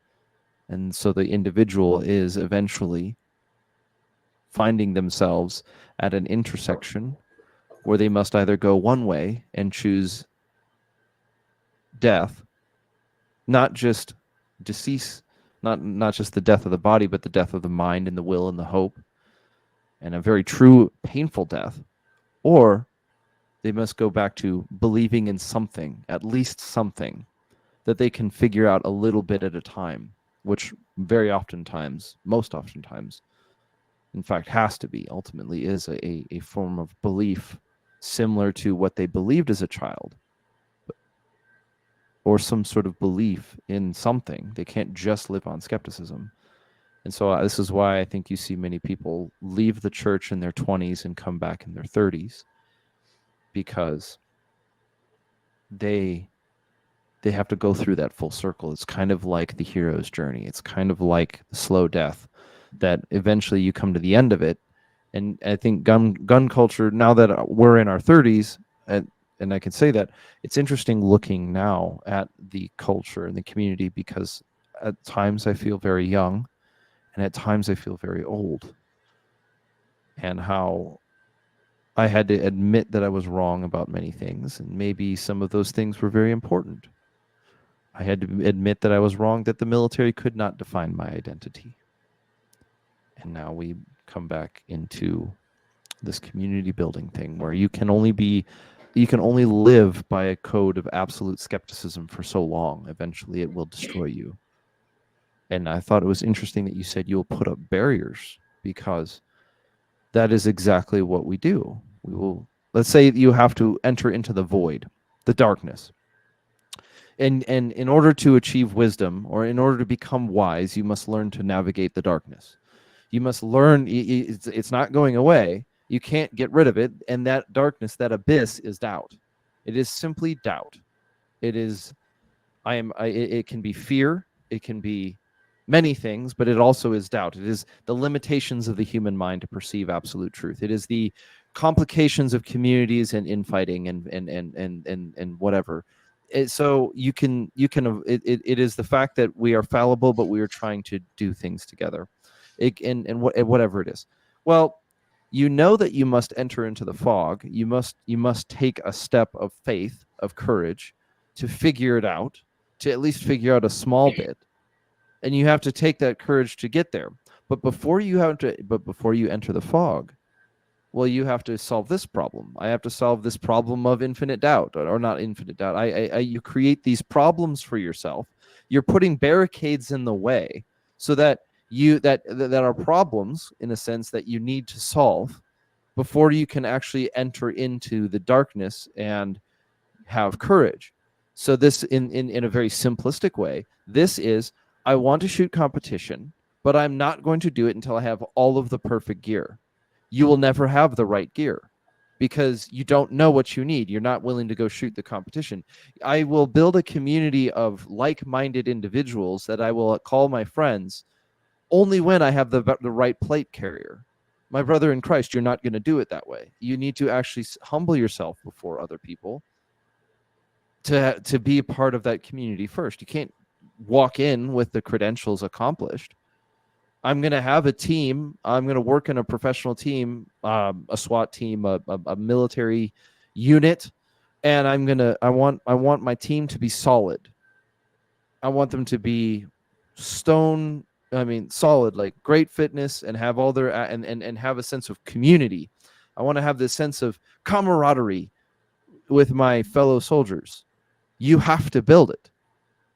And so the individual is eventually finding themselves at an intersection where they must either go one way and choose death, not just decease, not just the death of the body, but the death of the mind and the will and the hope, and a very true, painful death, or they must go back to believing in something, at least something, that they can figure out a little bit at a time, which very oftentimes, most oftentimes, in fact, has to be, ultimately is a form of belief similar to what they believed as a child, or some sort of belief in something. They can't just live on skepticism. And so this is why I think you see many people leave the church in their 20s and come back in their 30s, because they have to go through that full circle. It's kind of like the hero's journey. It's kind of like the slow death, that eventually you come to the end of it. And I think gun culture, now that we're in our 30s, and I can say that, it's interesting looking now at the culture and the community, because at times I feel very young and at times I feel very old, and how I had to admit that I was wrong about many things, and maybe some of those things were very important. I had to admit that I was wrong, that the military could not define my identity. And now we come back into this community building thing where you can only live by a code of absolute skepticism for so long. Eventually it will destroy you. And I thought it was interesting that you said you'll put up barriers, because that is exactly what we do. We will, let's say you have to enter into the void, the darkness. And in order to achieve wisdom, or in order to become wise, you must learn to navigate the darkness. You must learn, it's not going away. You can't get rid of it. And that darkness, that abyss, is doubt. It is simply doubt. It is, it can be fear. It can be many things, but it also is doubt. It is the limitations of the human mind to perceive absolute truth. It is the complications of communities and infighting and whatever. So it is the fact that we are fallible, but we are trying to do things together, whatever it is. Well, you know that you must enter into the fog. You must take a step of faith, of courage, to figure it out, to at least figure out a small bit, and you have to take that courage to get there. But before you enter the fog, well, you have to solve this problem. I have to solve this problem of infinite doubt, or not infinite doubt. You create these problems for yourself. You're putting barricades in the way, so that that are problems, in a sense, that you need to solve before you can actually enter into the darkness and have courage. So this, in a very simplistic way, this is, I want to shoot competition, but I'm not going to do it until I have all of the perfect gear. You will never have the right gear, because you don't know what you need. You're not willing to go shoot the competition. I will build a community of like-minded individuals that I will call my friends only when I have the right plate carrier. My brother in Christ, you're not going to do it that way. You need to actually humble yourself before other people to be a part of that community first. You can't walk in with the credentials accomplished. I'm going to have a team. I'm going to work in a professional team, a SWAT team, a military unit, and I want my team to be solid. I want them to be solid, like great fitness, and have all their and have a sense of community. I want to have this sense of camaraderie with my fellow soldiers. You have to build it.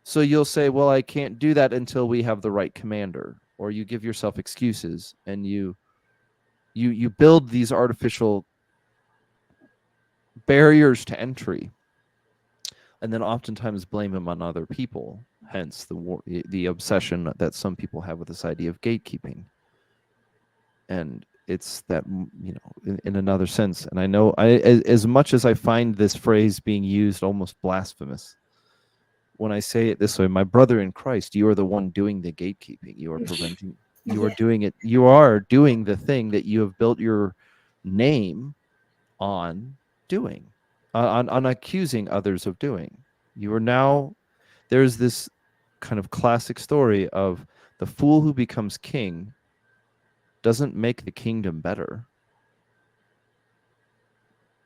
So you'll say, well, I can't do that until we have the right commander, or you give yourself excuses, and you build these artificial barriers to entry, and then oftentimes blame them on other people. Hence the obsession that some people have with this idea of gatekeeping. And it's that, in another sense. And I know, as much as I find this phrase being used almost blasphemous, when I say it this way, my brother in Christ, you are the one doing the gatekeeping. You are preventing, you are doing it. You are doing the thing that you have built your name on doing, on accusing others of doing. You are now, there's this kind of classic story of the fool who becomes king doesn't make the kingdom better.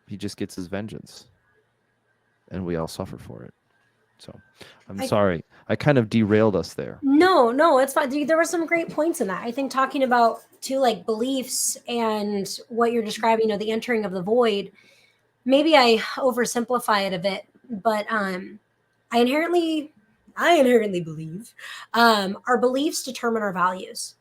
He just gets his vengeance, and we all suffer for it. So I'm sorry. I kind of derailed us there. No, it's fine. There were some great points in that. I think talking about too, like beliefs and what you're describing, the entering of the void. Maybe I oversimplify it a bit, but I inherently believe our beliefs determine our values,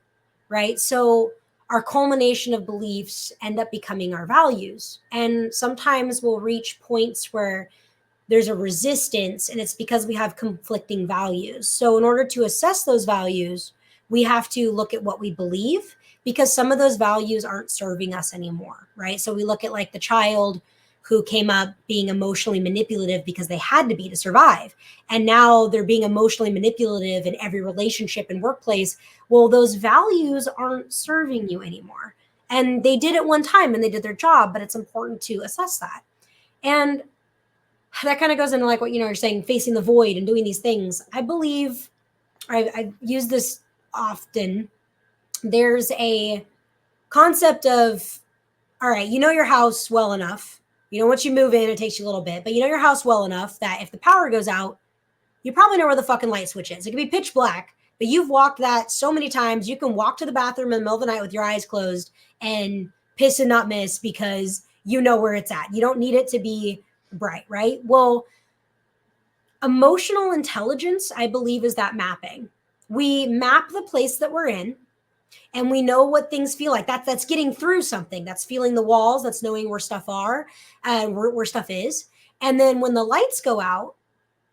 right? So our culmination of beliefs end up becoming our values, and sometimes we'll reach points where there's a resistance, and it's because we have conflicting values. So in order to assess those values, we have to look at what we believe, because some of those values aren't serving us anymore, right? So we look at like the child who came up being emotionally manipulative because they had to be to survive, and now they're being emotionally manipulative in every relationship and workplace. Well, those values aren't serving you anymore, and they did it one time and they did their job, but it's important to assess that. And that kind of goes into like what you're saying, facing the void and doing these things. I believe I've used this often. There's a concept of, all right, your house well enough. Once you move in, it takes you a little bit, but your house well enough that if the power goes out, you probably know where the fucking light switch is. It can be pitch black, but you've walked that so many times. You can walk to the bathroom in the middle of the night with your eyes closed and piss and not miss because you know where it's at. You don't need it to be bright, right? Well, emotional intelligence, I believe, is that mapping. We map the place that we're in, and we know what things feel like. That's getting through something. That's feeling the walls. That's knowing where stuff are and where stuff is. And then when the lights go out,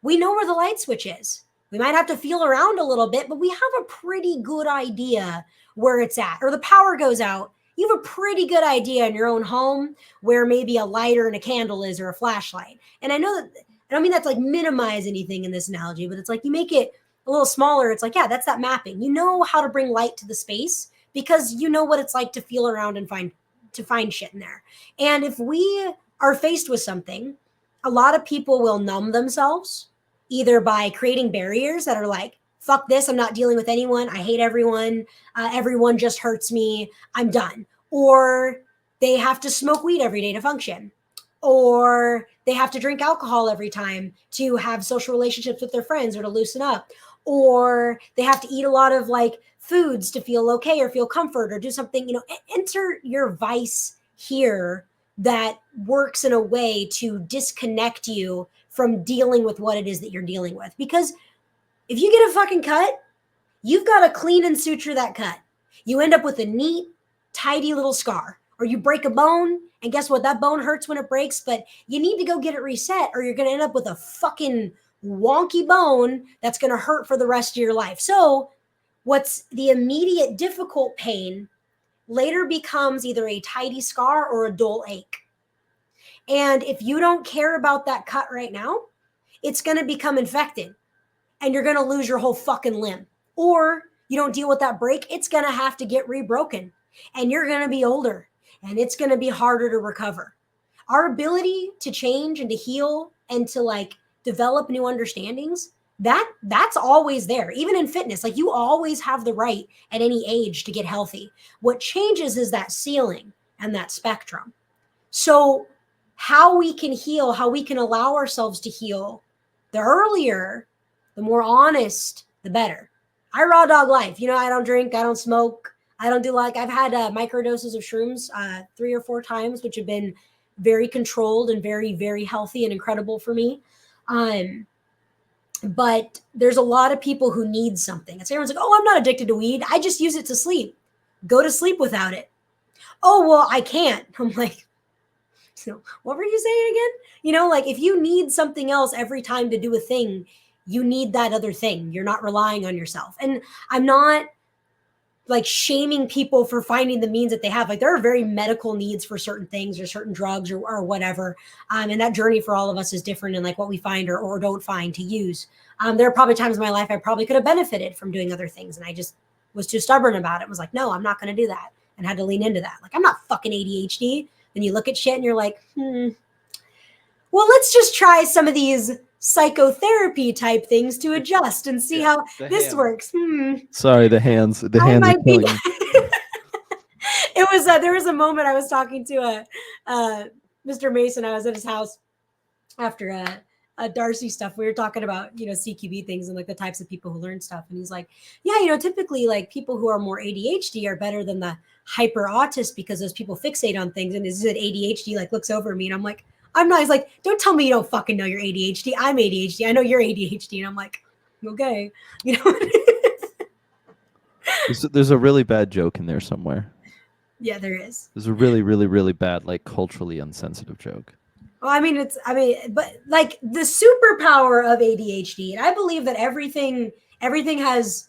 we know where the light switch is. We might have to feel around a little bit, but we have a pretty good idea where it's at. Or the power goes out, you have a pretty good idea in your own home where maybe a lighter and a candle is, or a flashlight. And I know that, I don't mean that's like minimize anything in this analogy, but it's like you make it a little smaller. It's like, yeah, that's that mapping. You know how to bring light to the space because you know what it's like to feel around and find shit in there. And if we are faced with something, a lot of people will numb themselves either by creating barriers that are like, fuck this, I'm not dealing with anyone, I hate everyone, everyone just hurts me, I'm done. Or they have to smoke weed every day to function. Or they have to drink alcohol every time to have social relationships with their friends or to loosen up. Or they have to eat a lot of like foods to feel okay or feel comfort or do something, enter your vice here that works in a way to disconnect you from dealing with what it is that you're dealing with. Because if you get a fucking cut, you've got to clean and suture that cut. You end up with a neat, tidy little scar. Or you break a bone, and guess what? That bone hurts when it breaks, but you need to go get it reset, or you're going to end up with a fucking wonky bone that's going to hurt for the rest of your life. So what's the immediate difficult pain later becomes either a tidy scar or a dull ache. And if you don't care about that cut right now, it's going to become infected and you're going to lose your whole fucking limb. Or you don't deal with that break, it's going to have to get rebroken and you're going to be older and it's going to be harder to recover. Our ability to change and to heal and to like develop new understandings that's always there. Even in fitness, like you always have the right at any age to get healthy. What changes is that ceiling and that spectrum. So how we can heal, how we can allow ourselves to heal, the earlier, the more honest, the better. I raw dog life. I don't drink, I don't smoke, I don't do I've had microdoses of shrooms 3 or 4 times, which have been very controlled and very, very healthy and incredible for me. But there's a lot of people who need something. And so everyone's like, oh, I'm not addicted to weed. I just use it to sleep. Go to sleep without it. Oh, well, I can't. I'm like, so what were you saying again? Like if you need something else every time to do a thing, you need that other thing. You're not relying on yourself. And I'm not like shaming people for finding the means that they have. Like there are very medical needs for certain things or certain drugs or whatever. And that journey for all of us is different in like what we find or don't find to use. There are probably times in my life I probably could have benefited from doing other things. And I just was too stubborn about it. Was like, no, I'm not going to do that. And had to lean into that. Like, I'm not fucking ADHD. And you look at shit and you're like, well, let's just try some of these psychotherapy type things to adjust and see how this works. Sorry, the hands are killing me. It was there was a moment I was talking to Mr. Mason. I was at his house after Darcy stuff. We were talking about CQB things and like the types of people who learn stuff. And he's like, yeah, typically like people who are more ADHD are better than the hyper autist because those people fixate on things. And is it ADHD like looks over me and I'm like, I'm not. He's like, don't tell me you don't fucking know you're ADHD. I'm ADHD. I know you're ADHD. And I'm like, okay. There's a really bad joke in there somewhere. Yeah, there is. There's a really, really, really bad, like culturally insensitive joke. Well, but like the superpower of ADHD, and I believe that everything has,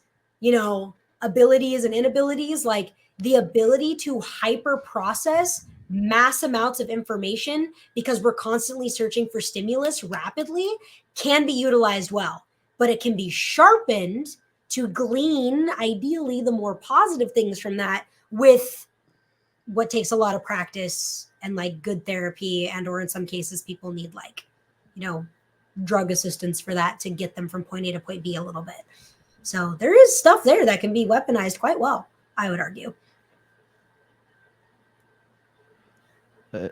abilities and inabilities, like the ability to hyper process mass amounts of information because we're constantly searching for stimulus rapidly can be utilized well, but it can be sharpened to glean ideally the more positive things from that with what takes a lot of practice and like good therapy or in some cases people need like, drug assistance for that to get them from point A to point B a little bit. So there is stuff there that can be weaponized quite well, I would argue.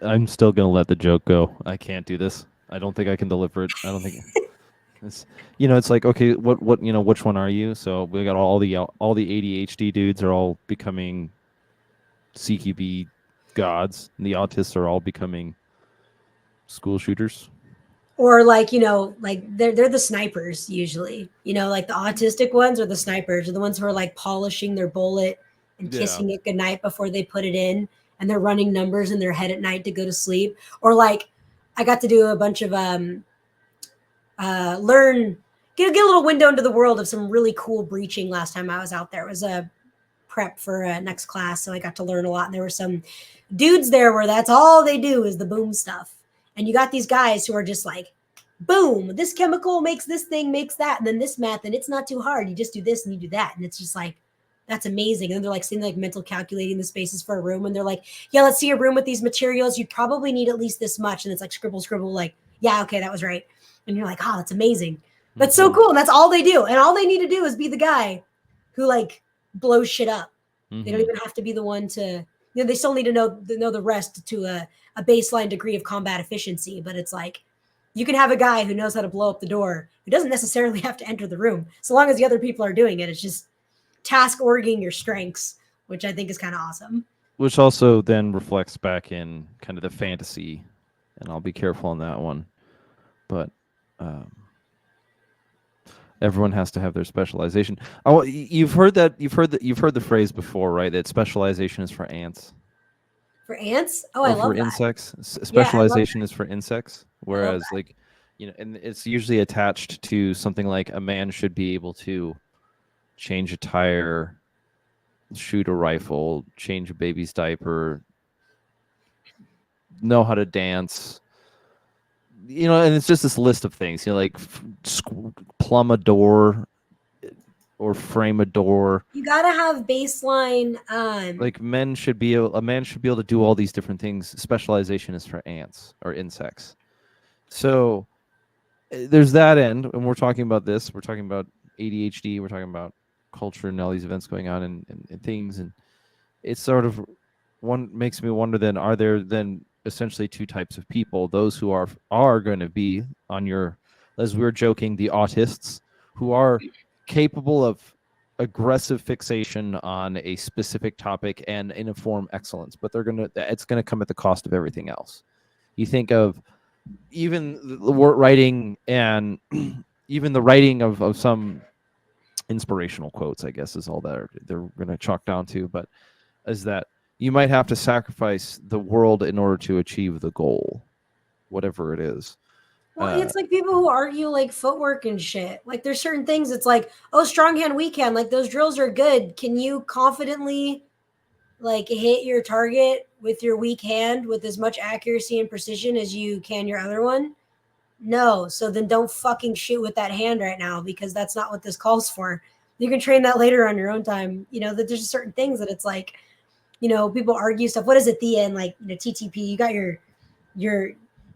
I'm still going to let the joke go. I can't do this. I don't think I can deliver it. I don't think it's, it's like, okay, what, which one are you? So we got all the ADHD dudes are all becoming CQB gods, and the autists are all becoming school shooters. Or like, like they're the snipers usually, like the autistic ones are the snipers, or the ones who are like polishing their bullet and kissing it goodnight before they put it in. And they're running numbers in their head at night to go to sleep. Or like I got to do a bunch of get a little window into the world of some really cool breaching last time I was out there. It was a prep for next class. So I got to learn a lot. And there were some dudes there where that's all they do is the boom stuff. And you got these guys who are just like, boom, this chemical makes this thing, makes that, and then this math, and it's not too hard. You just do this and you do that. And it's just like, that's amazing. And they're like sitting like mental calculating the spaces for a room. And they're like, yeah, let's see a room with these materials. You'd probably need at least this much. And it's like scribble, like, yeah, okay, that was right. And you're like, oh, that's amazing. That's so cool. And that's all they do. And all they need to do is be the guy who like blows shit up. They don't even have to be the one to, they still need to know the rest to a baseline degree of combat efficiency. But it's like, you can have a guy who knows how to blow up the door, who doesn't necessarily have to enter the room. So long as the other people are doing it, it's just task orging your strengths, which I think is kind of awesome. Which also then reflects back in kind of the fantasy, and I'll be careful on that one. But everyone has to have their specialization. Oh, you've heard the phrase before, right? That specialization is for ants. For ants? Oh, I love for that. Insects. Specialization is for insects, whereas like, and it's usually attached to something like a man should be able to change a tire, shoot a rifle, change a baby's diaper, know how to dance, and it's just this list of things, like plumb a door or frame a door. You gotta have baseline. Like a man should be able to do all these different things. Specialization is for ants or insects. So there's that end, and we're talking about this. We're talking about ADHD. We're talking about culture and all these events going on and things, and it's sort of one makes me wonder. Then, are there then essentially two types of people? Those who are going to be on your, as we were joking, the autists who are capable of aggressive fixation on a specific topic and in a form excellence, but it's gonna come at the cost of everything else. You think of even the writing and even the writing of some inspirational quotes, I guess, is all that they're going to chalk down to. But is that you might have to sacrifice the world in order to achieve the goal, whatever it is. Well, it's like people who argue like footwork and shit. Like there's certain things it's like, oh, strong hand, weak hand. Like those drills are good. Can you confidently like hit your target with your weak hand with as much accuracy and precision as you can your other one? No. So then don't fucking shoot with that hand right now because that's not what this calls for. You can train that later on your own time. You know, that there's just certain things that it's like, you know, people argue stuff. What is it the end? Like, you know, TTP, you got your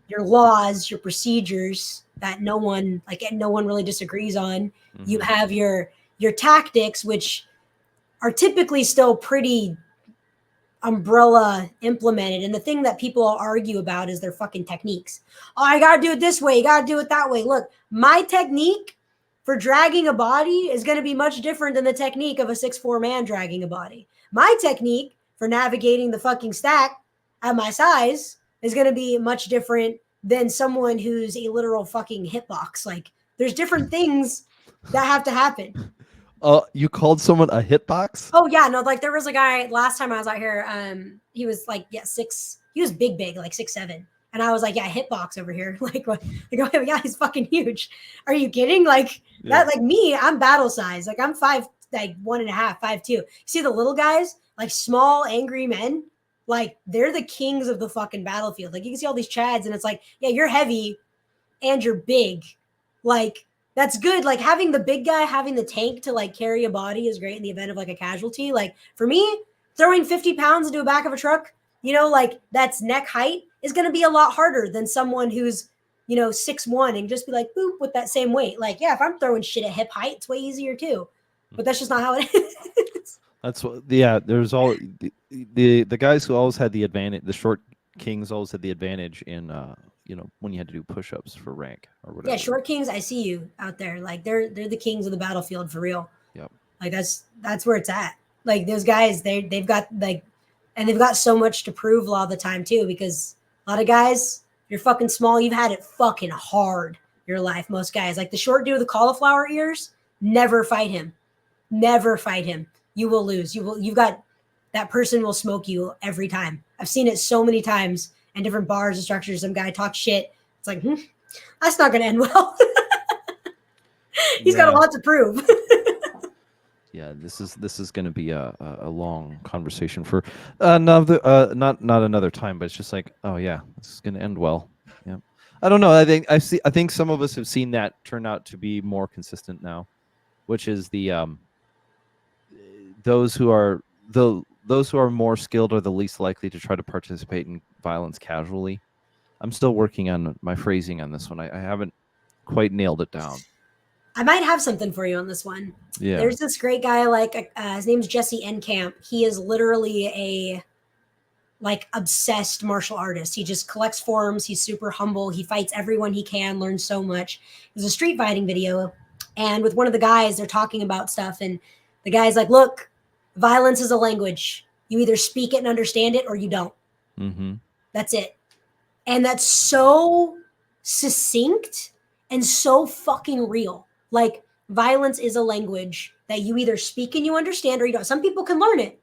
your laws, your procedures that no one really disagrees on. Mm-hmm. You have your tactics, which are typically still pretty umbrella implemented. And the thing that people argue about is their fucking techniques. Oh, I got to do it this way. You got to do it that way. Look, my technique for dragging a body is going to be much different than the technique of a 6'4" man dragging a body. My technique for navigating the fucking stack at my size is going to be much different than someone who's a literal fucking hitbox. Like there's different things that have to happen. You called someone a hitbox? Oh yeah, no, like there was a guy last time I was out here. He was like, yeah, he was big, like 6'7". And I was like, yeah, hitbox over here. Like, what? Like, oh, yeah, he's fucking huge. Are you kidding? Like that, like me, I'm battle size. Like I'm 5'1.5", 5'2". You see the little guys, like small, angry men, like they're the kings of the fucking battlefield. Like you can see all these chads, and it's like, yeah, you're heavy and you're big. Like that's good. Like having the big guy, having the tank to like carry a body is great in the event of like a casualty. Like for me, throwing 50 pounds into the back of a truck, you know, like that's neck height is going to be a lot harder than someone who's, you know, 6'1" and just be like, boop, with that same weight. Like, yeah, if I'm throwing shit at hip height, it's way easier too. But that's just not how it is. That's what, yeah, there's all the guys who always had the advantage, the short kings always had the advantage in, you know, when you had to do push-ups for rank or whatever. Yeah, short kings, I see you out there. Like they're the kings of the battlefield for real. Yep. Like that's where it's at. Like those guys, they've got like, and they've got so much to prove a lot of the time too, because a lot of guys, you're fucking small, you've had it fucking hard your life. Most guys, like the short dude with the cauliflower ears, never fight him. Never fight him. You will lose. You've got, that person will smoke you every time. I've seen it so many times in different bars and structures. Some guy talks shit. It's like, that's not going to end well. He's got a lot to prove. Yeah, this is going to be a long conversation for another not another time, but it's just like, oh yeah, this is going to end well. Yeah, I don't know. I think some of us have seen that turn out to be more consistent now, which is the those who are more skilled are the least likely to try to participate in violence casually. I'm still working on my phrasing on this one. I haven't quite nailed it down. I might have something for you on this one. Yeah. There's this great guy, like his name's Jesse Enkamp. He is literally a like obsessed martial artist. He just collects forms. He's super humble. He fights everyone he can, learns so much. There's a street fighting video, and with one of the guys, they're talking about stuff, and the guy's like, look, violence is a language. You either speak it and understand it or you don't. Mm-hmm. That's it. And that's so succinct and so fucking real. Like, violence is a language that you either speak and you understand or you don't. Some people can learn it,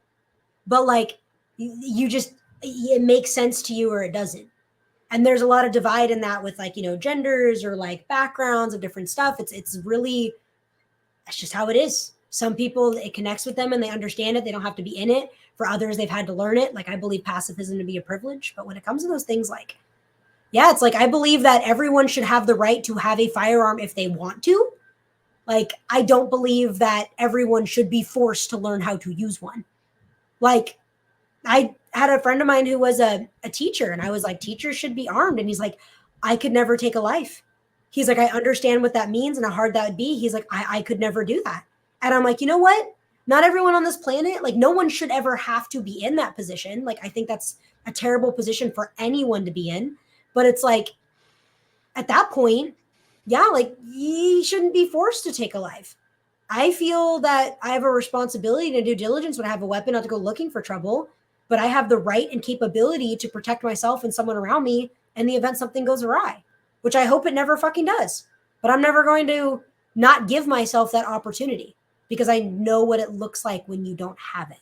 but like you just, it makes sense to you or it doesn't. And there's a lot of divide in that with like, you know, genders or like backgrounds of different stuff. It's really, that's just how it is. Some people, it connects with them and they understand it. They don't have to be in it. For others, they've had to learn it. Like, I believe pacifism to be a privilege. But when it comes to those things, like, yeah, it's like, I believe that everyone should have the right to have a firearm if they want to. Like, I don't believe that everyone should be forced to learn how to use one. Like, I had a friend of mine who was a teacher, and I was like, teachers should be armed. And he's like, I could never take a life. He's like, I understand what that means and how hard that would be. He's like, I could never do that. And I'm like, you know what? Not everyone on this planet, like no one should ever have to be in that position. Like, I think that's a terrible position for anyone to be in. But it's like, at that point, yeah, like you shouldn't be forced to take a life. I feel that I have a responsibility to due diligence when I have a weapon, not to go looking for trouble, but I have the right and capability to protect myself and someone around me in the event something goes awry, which I hope it never fucking does. But I'm never going to not give myself that opportunity because I know what it looks like when you don't have it.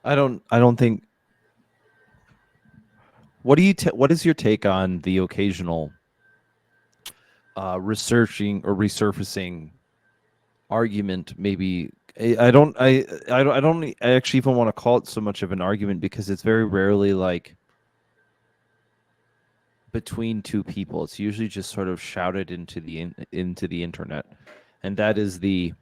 I don't think. What is your take on the occasional researching or resurfacing argument? Maybe I don't actually even want to call it so much of an argument because it's very rarely like between two people. It's usually just sort of shouted into the internet, and that is the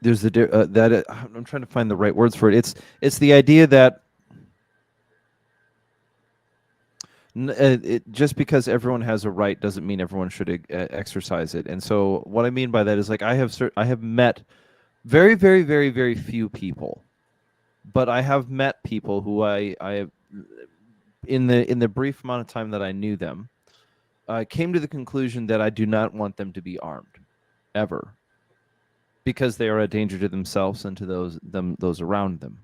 there's the I'm trying to find the right words for it. It's the idea that just because everyone has a right doesn't mean everyone should exercise it. And so what I mean by that is like I have met very, very, very, very few people, but I have met people who I in the brief amount of time that I knew them, came to the conclusion that I do not want them to be armed, ever, because they are a danger to themselves and to those around them.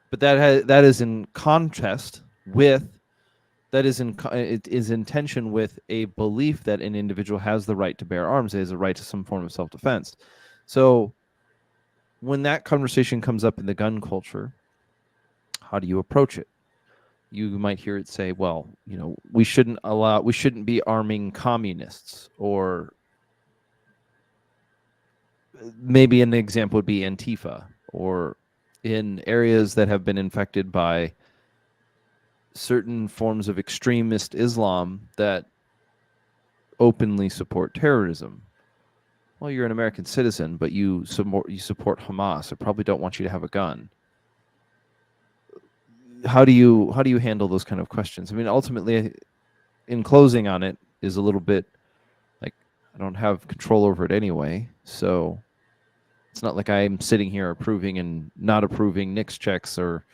But that is in contrast with that is in tension with a belief that an individual has the right to bear arms, has a right to some form of self-defense. So when that conversation comes up in the gun culture, how do you approach it? You might hear it say, well, we shouldn't be arming communists, or maybe an example would be Antifa, or in areas that have been infected by certain forms of extremist Islam that openly support terrorism. Well, you're an American citizen, but you support Hamas. I probably don't want you to have a gun. How do you handle those kind of questions? I mean, ultimately, in closing on it, is a little bit like I don't have control over it anyway, so it's not like I'm sitting here approving and not approving NICS checks or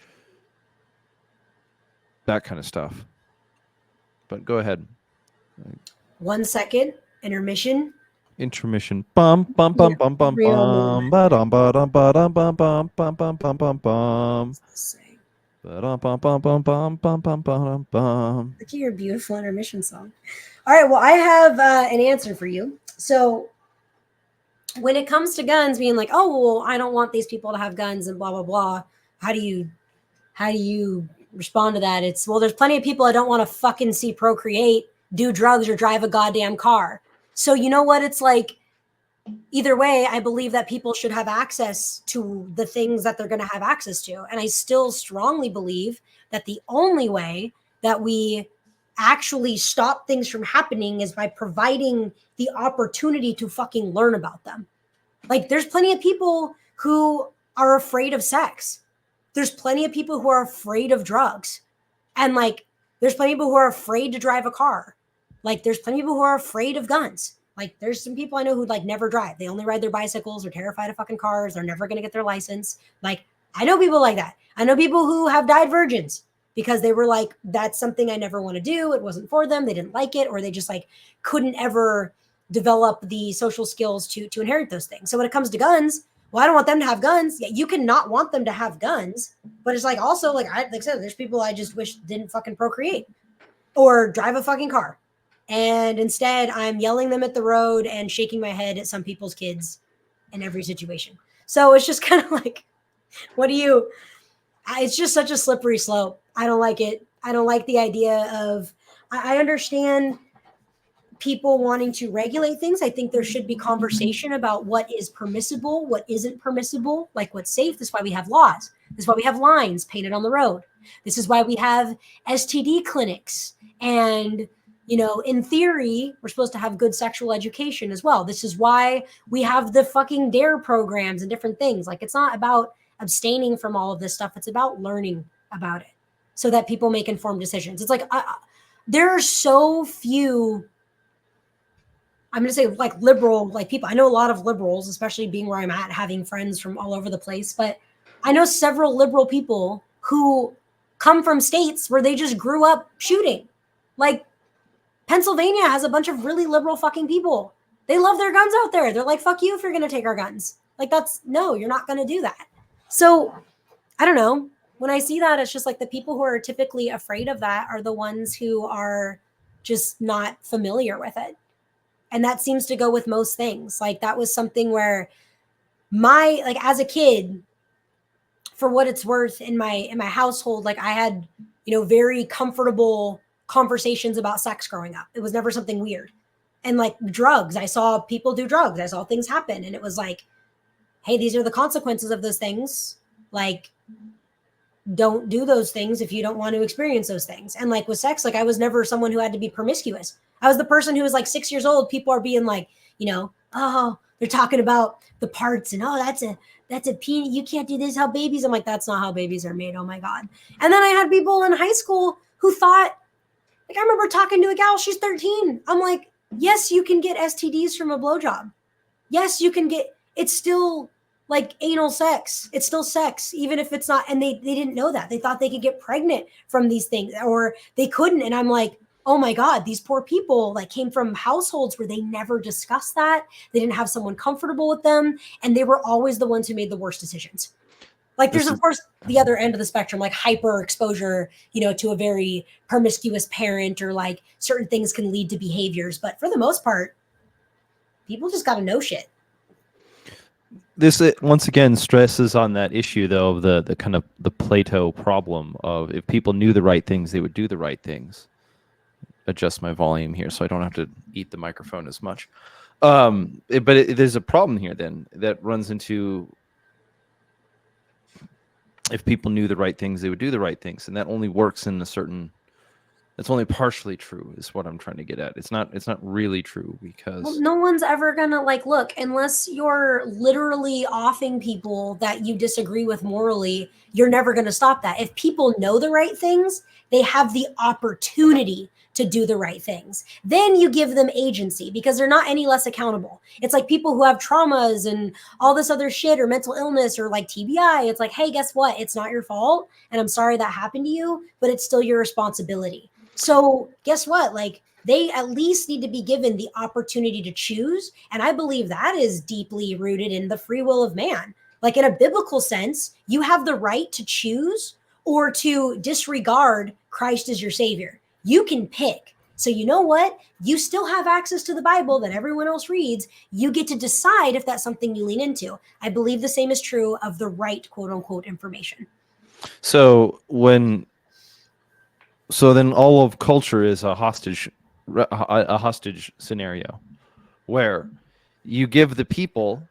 that kind of stuff. But go ahead. 1 second, intermission. Intermission. Bum bum bum bum bum bum ba dum ba dum ba dum bum bum bum bum bum bum bum. Bum bum bum bum bum bum bum bum bum. Look at your beautiful intermission song. All right, well, I have an answer for you. So when it comes to guns being like, oh, well, I don't want these people to have guns and blah blah blah, how do you respond to that? It's, well, there's plenty of people I don't want to fucking see procreate, do drugs, or drive a goddamn car. So you know what? It's like, either way, I believe that people should have access to the things that they're going to have access to. And I still strongly believe that the only way that we actually stop things from happening is by providing the opportunity to fucking learn about them. Like, there's plenty of people who are afraid of sex. There's plenty of people who are afraid of drugs. And like, there's plenty of people who are afraid to drive a car. Like, there's plenty of people who are afraid of guns. Like, there's some people I know who like never drive. They only ride their bicycles, or terrified of fucking cars. They're never going to get their license. Like, I know people like that. I know people who have died virgins because they were like, that's something I never want to do. It wasn't for them. They didn't like it, or they just like couldn't ever develop the social skills to inherit those things. So when it comes to guns, well, I don't want them to have guns. Yeah, you can not want them to have guns, but it's like also like I said, there's people I just wish didn't fucking procreate or drive a fucking car. And instead, I'm yelling them at the road and shaking my head at some people's kids in every situation. So it's just kind of like, it's just such a slippery slope. I don't like it. I don't like the idea of, I understand people wanting to regulate things. I think there should be conversation about what is permissible, what isn't permissible, like what's safe. This is why we have laws. This is why we have lines painted on the road. This is why we have STD clinics and You know, in theory, we're supposed to have good sexual education as well. This is why we have the fucking DARE programs and different things. Like, it's not about abstaining from all of this stuff. It's about learning about it so that people make informed decisions. It's like, there are so few, I'm going to say, like, liberal, like, people. I know a lot of liberals, especially being where I'm at, having friends from all over the place. But I know several liberal people who come from states where they just grew up shooting. Like, Pennsylvania has a bunch of really liberal fucking people. They love their guns out there. They're like, fuck you if you're going to take our guns. Like, that's, no, you're not going to do that. So, I don't know. When I see that, it's just like the people who are typically afraid of that are the ones who are just not familiar with it. And that seems to go with most things. Like, that was something where like, as a kid, for what it's worth, in my household, like, I had, you know, very comfortable conversations about sex growing up. It was never something weird. And like drugs, I saw people do drugs. I saw things happen, and it was like, hey, these are the consequences of those things. Like, don't do those things if you don't want to experience those things. And like with sex, like, I was never someone who had to be promiscuous. I was the person who was like 6 years old. People are being like, you know, oh, they're talking about the parts, and oh, that's a penis. You can't do this. How babies? I'm like, that's not how babies are made. Oh my God. And then I had people in high school who thought, like, I remember talking to a gal, she's 13. I'm like, yes, you can get STDs from a blowjob. Yes, you can get, it's still like anal sex. It's still sex, even if it's not. And they didn't know that. They thought they could get pregnant from these things, or they couldn't. And I'm like, oh my God, these poor people like came from households where they never discussed that. They didn't have someone comfortable with them. And they were always the ones who made the worst decisions. Like, there's, of course, the other end of the spectrum, like hyper exposure, you know, to a very promiscuous parent, or like certain things can lead to behaviors. But for the most part, people just got to know shit. This once again stresses on that issue, though, of the kind of the Plato problem of, if people knew the right things, they would do the right things. Adjust my volume here so I don't have to eat the microphone as much. There's a problem here then that runs into, if people knew the right things, they would do the right things, and that only works in a certain. It's only partially true, is what I'm trying to get at. It's not really true, because, well, no one's ever gonna, like, look, unless you're literally offing people that you disagree with morally, you're never gonna stop that. If people know the right things, they have the opportunity to do the right things. Then you give them agency, because they're not any less accountable. It's like people who have traumas and all this other shit, or mental illness, or like TBI. It's like, hey, guess what? It's not your fault, and I'm sorry that happened to you, but it's still your responsibility. So guess what? Like, they at least need to be given the opportunity to choose. And I believe that is deeply rooted in the free will of man. Like, in a biblical sense, you have the right to choose or to disregard Christ as your savior. You can pick. So, you know what? You still have access to the Bible that everyone else reads. You get to decide if that's something you lean into. I believe the same is true of the right, quote unquote, information. So then all of culture is a hostage scenario, where you give the people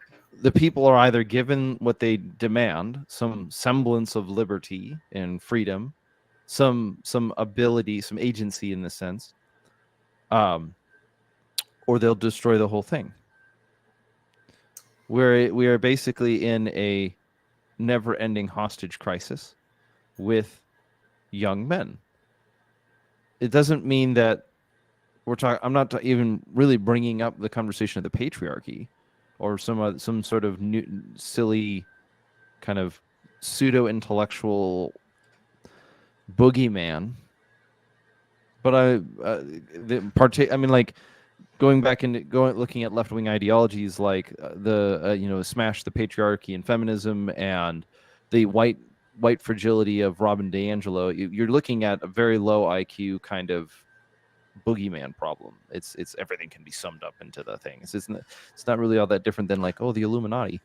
are either given what they demand, some semblance of liberty and freedom, some ability, some agency in the sense, or they'll destroy the whole thing. We are basically in a never-ending hostage crisis with young men. It doesn't mean that I'm not even really bringing up the conversation of the patriarchy, or some sort of silly kind of pseudo-intellectual boogeyman. But I mean, like, going back into looking at left-wing ideologies, like smash the patriarchy and feminism, and the white fragility of Robin DiAngelo. You're looking at a very low IQ kind of boogeyman problem. It's everything can be summed up into the thing. It's not really all that different than, like, oh, the Illuminati.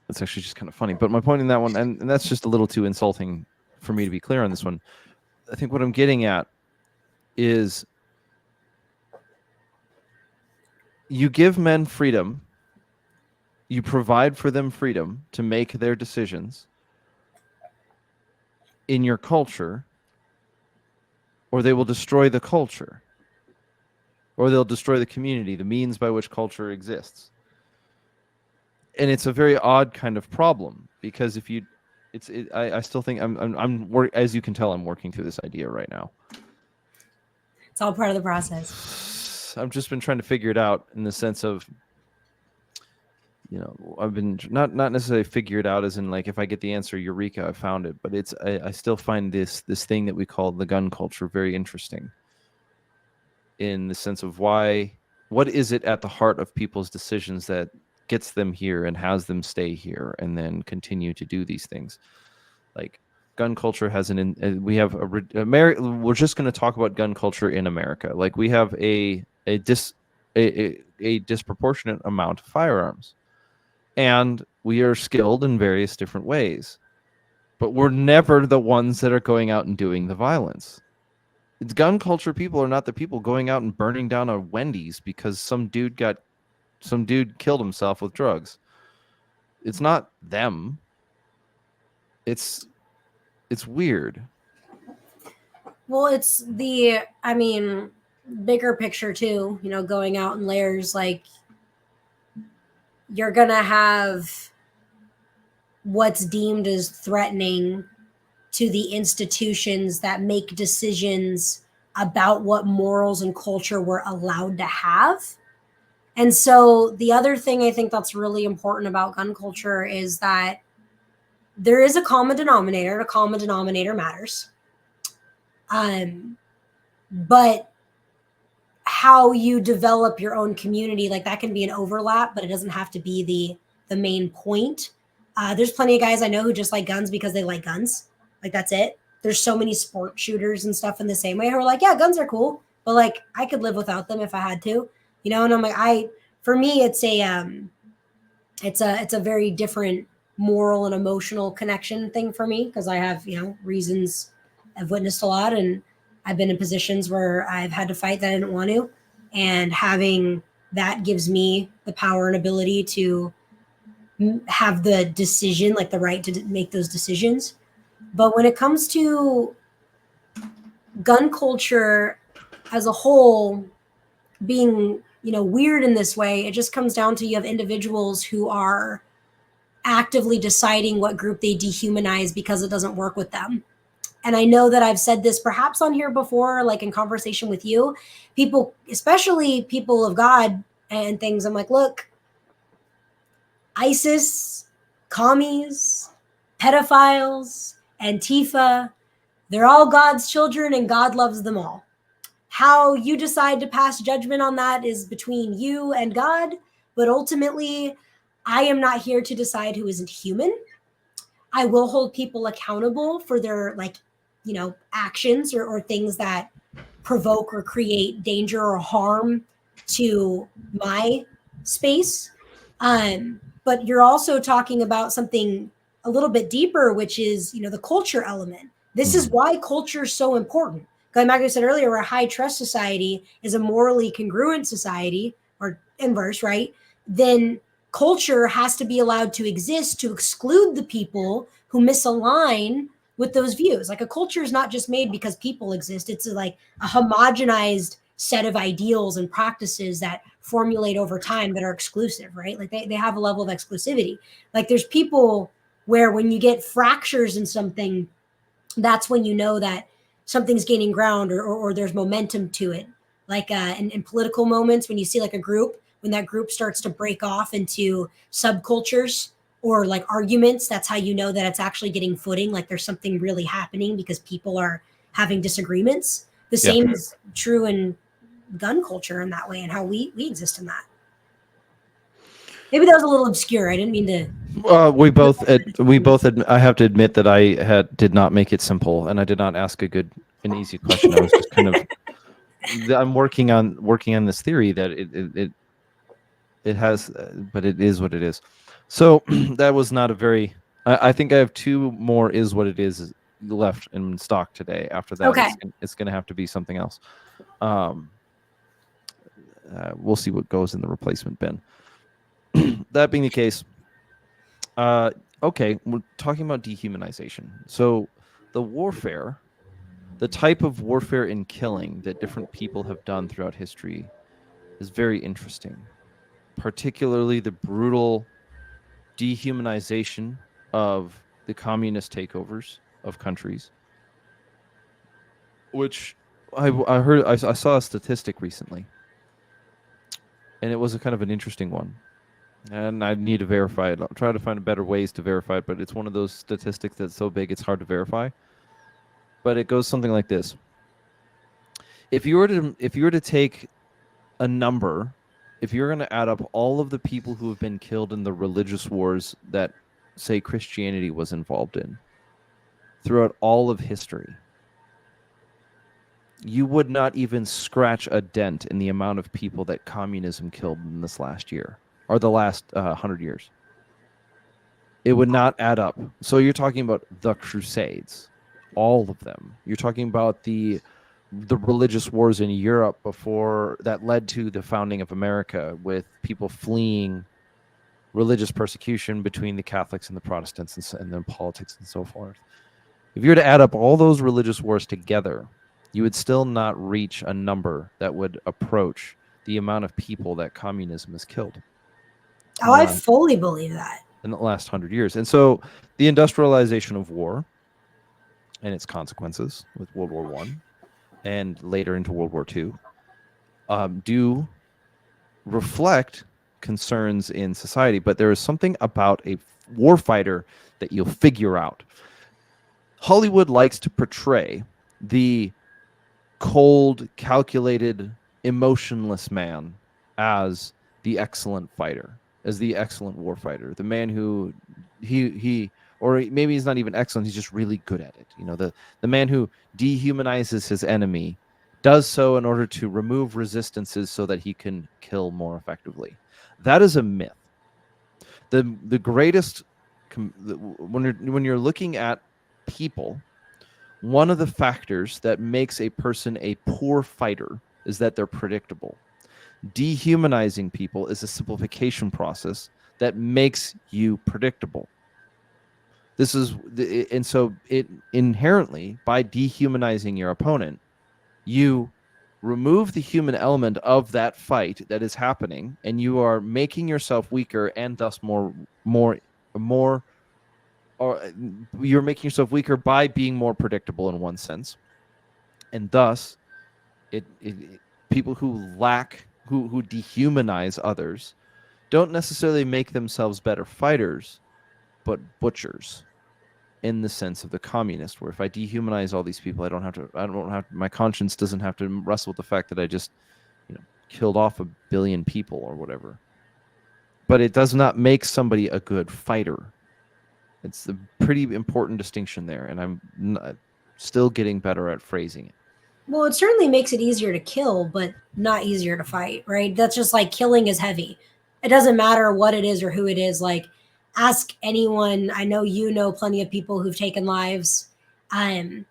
It's actually just kind of funny. But my point in that one, and that's just a little too insulting for me to be clear on this one. I think what I'm getting at is, you give men freedom, you provide for them freedom to make their decisions in your culture, or they will destroy the culture, or they'll destroy the community, the means by which culture exists. And it's a very odd kind of problem, because if you, I still think as you can tell, I'm working through this idea right now. It's all part of the process. I've just been trying to figure it out in the sense of, I've been not necessarily figure it out as in like, if I get the answer, eureka, I found it. But I still find this thing that we call the gun culture very interesting, in the sense of what is it at the heart of people's decisions that gets them here and has them stay here and then continue to do these things. Like, gun culture has we have we're just going to talk about gun culture in America. Like, we have a disproportionate amount of firearms, and we are skilled in various different ways, but we're never the ones that are going out and doing the violence. It's gun culture people are not the people going out and burning down a Wendy's because some dude killed himself with drugs. It's not them. It's weird. Well, it's bigger picture too, going out in layers. Like, you're gonna have what's deemed as threatening to the institutions that make decisions about what morals and culture we're allowed to have. And so the other thing I think that's really important about gun culture is that there is a common denominator. A common denominator matters. But how you develop your own community, like, that can be an overlap, but it doesn't have to be the main point. There's plenty of guys I know who just like guns because they like guns. Like, that's it. There's so many sport shooters and stuff in the same way who are like, yeah, guns are cool, but like, I could live without them if I had to, And I'm like, for me, it's a very different moral and emotional connection thing for me, because I have, reasons. I've witnessed a lot, and I've been in positions where I've had to fight that I didn't want to, and having that gives me the power and ability to have the decision, like the right to make those decisions. But when it comes to gun culture as a whole being, weird in this way, it just comes down to, you have individuals who are actively deciding what group they dehumanize because it doesn't work with them. And I know that I've said this perhaps on here before, like in conversation with you, people, especially people of God and things. I'm like, look, ISIS, commies, pedophiles, Antifa, they're all God's children and God loves them all. How you decide to pass judgment on that is between you and God. But ultimately, I am not here to decide who isn't human. I will hold people accountable for their, actions or things that provoke or create danger or harm to my space. But you're also talking about something a little bit deeper, which is, the culture element. This is why culture is so important. Going back to what I said earlier, where a high trust society is a morally congruent society, or inverse, right? Then culture has to be allowed to exist to exclude the people who misalign with those views. Like, a culture is not just made because people exist. It's like a homogenized set of ideals and practices that formulate over time that are exclusive, right? Like, they have a level of exclusivity. Like, there's people where when you get fractures in something, that's when you know that something's gaining ground, or there's momentum to it. Like in political moments, when you see like a group, when that group starts to break off into subcultures or like arguments, that's how you know that it's actually getting footing. Like, there's something really happening because people are having disagreements. The same is true in gun culture in that way, and how we exist in that. Maybe that was a little obscure. I didn't mean to. We both I have to admit that I did not make it simple, and I did not ask an easy question. I was just kind of, I'm working on this theory that it has, but it is what it is. So that was not a very. I think I have two more is what it is left in stock today. After that, Okay. it's going to have to be something else. We'll see what goes in the replacement bin. That being the case, okay, we're talking about dehumanization. So the warfare the type of warfare and killing that different people have done throughout history is very interesting, particularly the brutal dehumanization of the communist takeovers of countries, which I saw a statistic recently, and it was a kind of an interesting one, and I need to verify it. I'll try to find better ways to verify it, but it's one of those statistics that's so big it's hard to verify. But it goes something like this: if you were to take a number, if you're going to add up all of the people who have been killed in the religious wars that, say, Christianity was involved in throughout all of history, you would not even scratch a dent in the amount of people that communism killed in this last year or the last 100 years. It would not add up. So you're talking about the Crusades, all of them. You're talking about the religious wars in Europe before that led to the founding of America, with people fleeing religious persecution between the Catholics and the Protestants, and then politics and so forth. If you were to add up all those religious wars together, you would still not reach a number that would approach the amount of people that communism has killed. Oh, I fully believe that. In the last 100 years. And so the industrialization of war and its consequences with World War I and later into World War II do reflect concerns in society. But there is something about a warfighter that you'll figure out. Hollywood likes to portray the cold, calculated, emotionless man as the excellent fighter, as the excellent warfighter, the man who or maybe he's not even excellent, he's just really good at it. You know, the man who dehumanizes his enemy, does so in order to remove resistances so that he can kill more effectively. That is a myth. The greatest, when you're looking at people, one of the factors that makes a person a poor fighter is that they're predictable. Dehumanizing people is a simplification process that makes you predictable. And so it inherently, by dehumanizing your opponent, you remove the human element of that fight that is happening, and you are making yourself weaker and thus more, or you're making yourself weaker by being more predictable in one sense. And thus, people who dehumanize others don't necessarily make themselves better fighters, but butchers, in the sense of the communist, where if I dehumanize all these people, my conscience doesn't have to wrestle with the fact that I just, killed off 1 billion people or whatever. But it does not make somebody a good fighter. It's a pretty important distinction there, and I'm still getting better at phrasing it. Well, it certainly makes it easier to kill, but not easier to fight, right? That's just like killing is heavy. It doesn't matter what it is or who it is. Like, ask anyone. I know you know plenty of people who've taken lives. The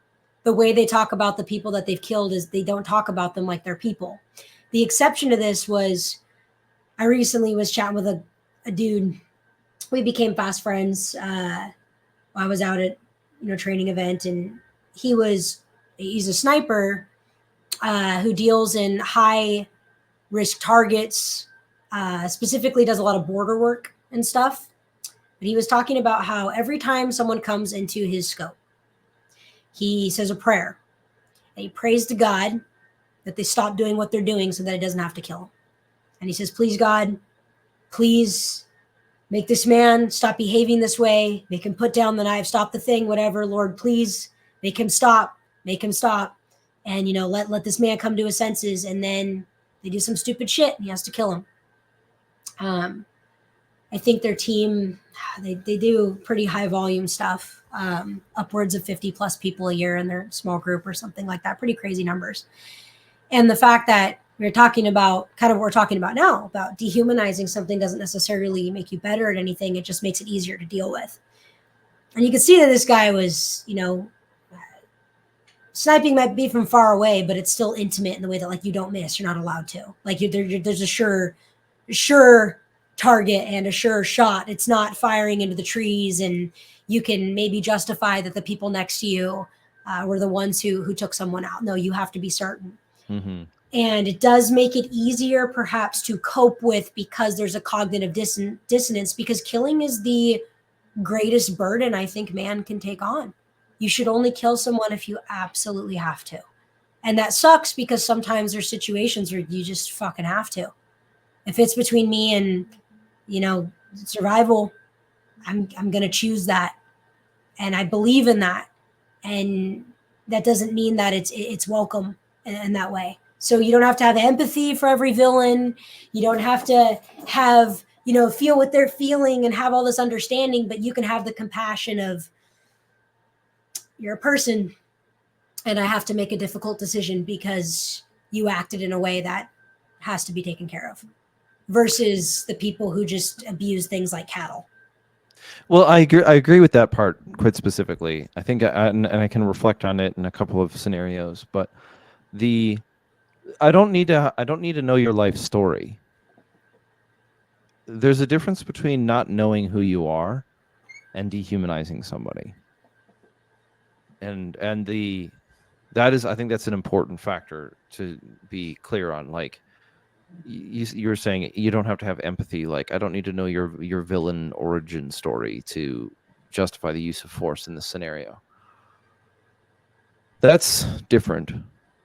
way they talk about the people that they've killed is they don't talk about them like they're people. The exception to this was, I recently was chatting with a dude. We became fast friends. I was out at training event, and he's a sniper who deals in high risk targets. Specifically, does a lot of border work and stuff. But he was talking about how every time someone comes into his scope, he says a prayer. And he prays to God that they stop doing what they're doing so that it doesn't have to kill him. And he says, please, God, please make this man stop behaving this way. Make him put down the knife, stop the thing, whatever. Lord, please make him stop. Make him stop. And, let this man come to his senses. And then they do some stupid shit and he has to kill him. I think their team, they do pretty high volume stuff, upwards of 50 plus people a year in their small group or something like that. Pretty crazy numbers. And the fact that we're talking about kind of what we're talking about now, about dehumanizing something doesn't necessarily make you better at anything. It just makes it easier to deal with. And you can see that this guy was, sniping might be from far away, but it's still intimate in the way that, like, you don't miss. You're not allowed to. Like, there's a sure target and a sure shot. It's not firing into the trees, and you can maybe justify that the people next to you were the ones who took someone out. No, you have to be certain. Mm-hmm. And it does make it easier perhaps to cope with, because there's a cognitive dissonance, because killing is the greatest burden I think man can take on. You should only kill someone if you absolutely have to. And that sucks, because sometimes there's situations where you just fucking have to. If it's between me and, survival, I'm going to choose that. And I believe in that. And that doesn't mean that it's welcome in that way. So you don't have to have empathy for every villain. You don't have to have, feel what they're feeling and have all this understanding, but you can have the compassion of, you're a person and I have to make a difficult decision because you acted in a way that has to be taken care of, versus the people who just abuse things like cattle. Well, I agree with that part quite specifically. I think, and I can reflect on it in a couple of scenarios, but I don't need to know your life story. There's a difference between not knowing who you are and dehumanizing somebody. And that is, I think that's an important factor to be clear on. Like, you were saying, you don't have to have empathy. Like, I don't need to know your villain origin story to justify the use of force in this scenario. That's different.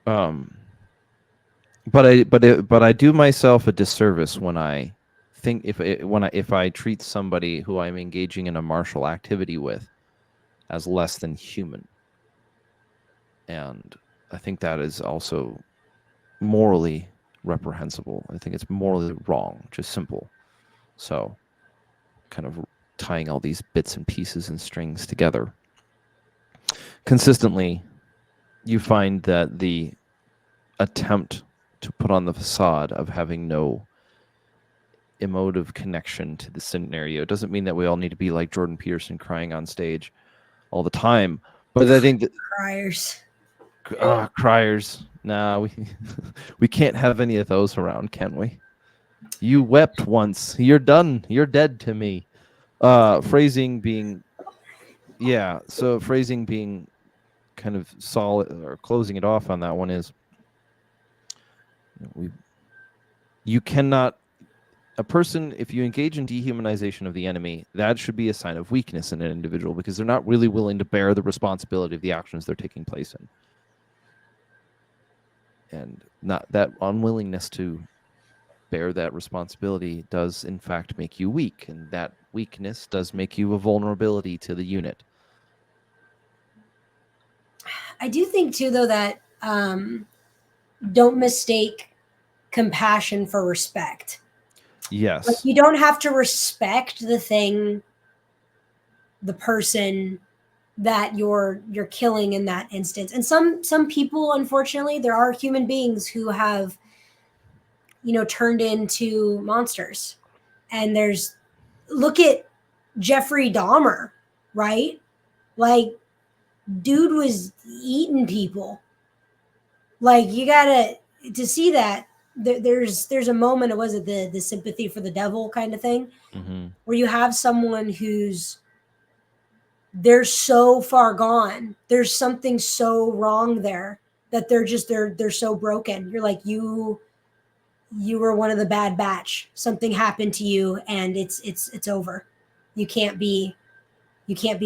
But I do myself a disservice when I think if I treat somebody who I'm engaging in a martial activity with as less than human. And I think that is also morally reprehensible. I think it's morally wrong, just simple. So, kind of tying all these bits and pieces and strings together. Consistently, you find that the attempt to put on the facade of having no emotive connection to the scenario doesn't mean that we all need to be like Jordan Peterson crying on stage all the time. But I think that Criers. Criers. Nah, we can't have any of those around, can we? You wept once. You're done. You're dead to me. Phrasing being kind of solid, or closing it off on that one, is you cannot, a person, if you engage in dehumanization of the enemy, that should be a sign of weakness in an individual, because they're not really willing to bear the responsibility of the actions they're taking place in. And not that unwillingness to bear that responsibility does in fact make you weak, and that weakness does make you a vulnerability to the unit. I do think too, though, that don't mistake compassion for respect. Yes. Like, you don't have to respect the person that you're killing in that instance. And some people, unfortunately, there are human beings who have, turned into monsters. And look at Jeffrey Dahmer, right? Like, dude was eating people. Like, you gotta, to see that, there's a moment, was it the sympathy for the devil kind of thing, where you have someone they're so far gone, there's something so wrong there, that they're so broken. You're like, you were one of the bad batch, something happened to you, and it's over. You can't be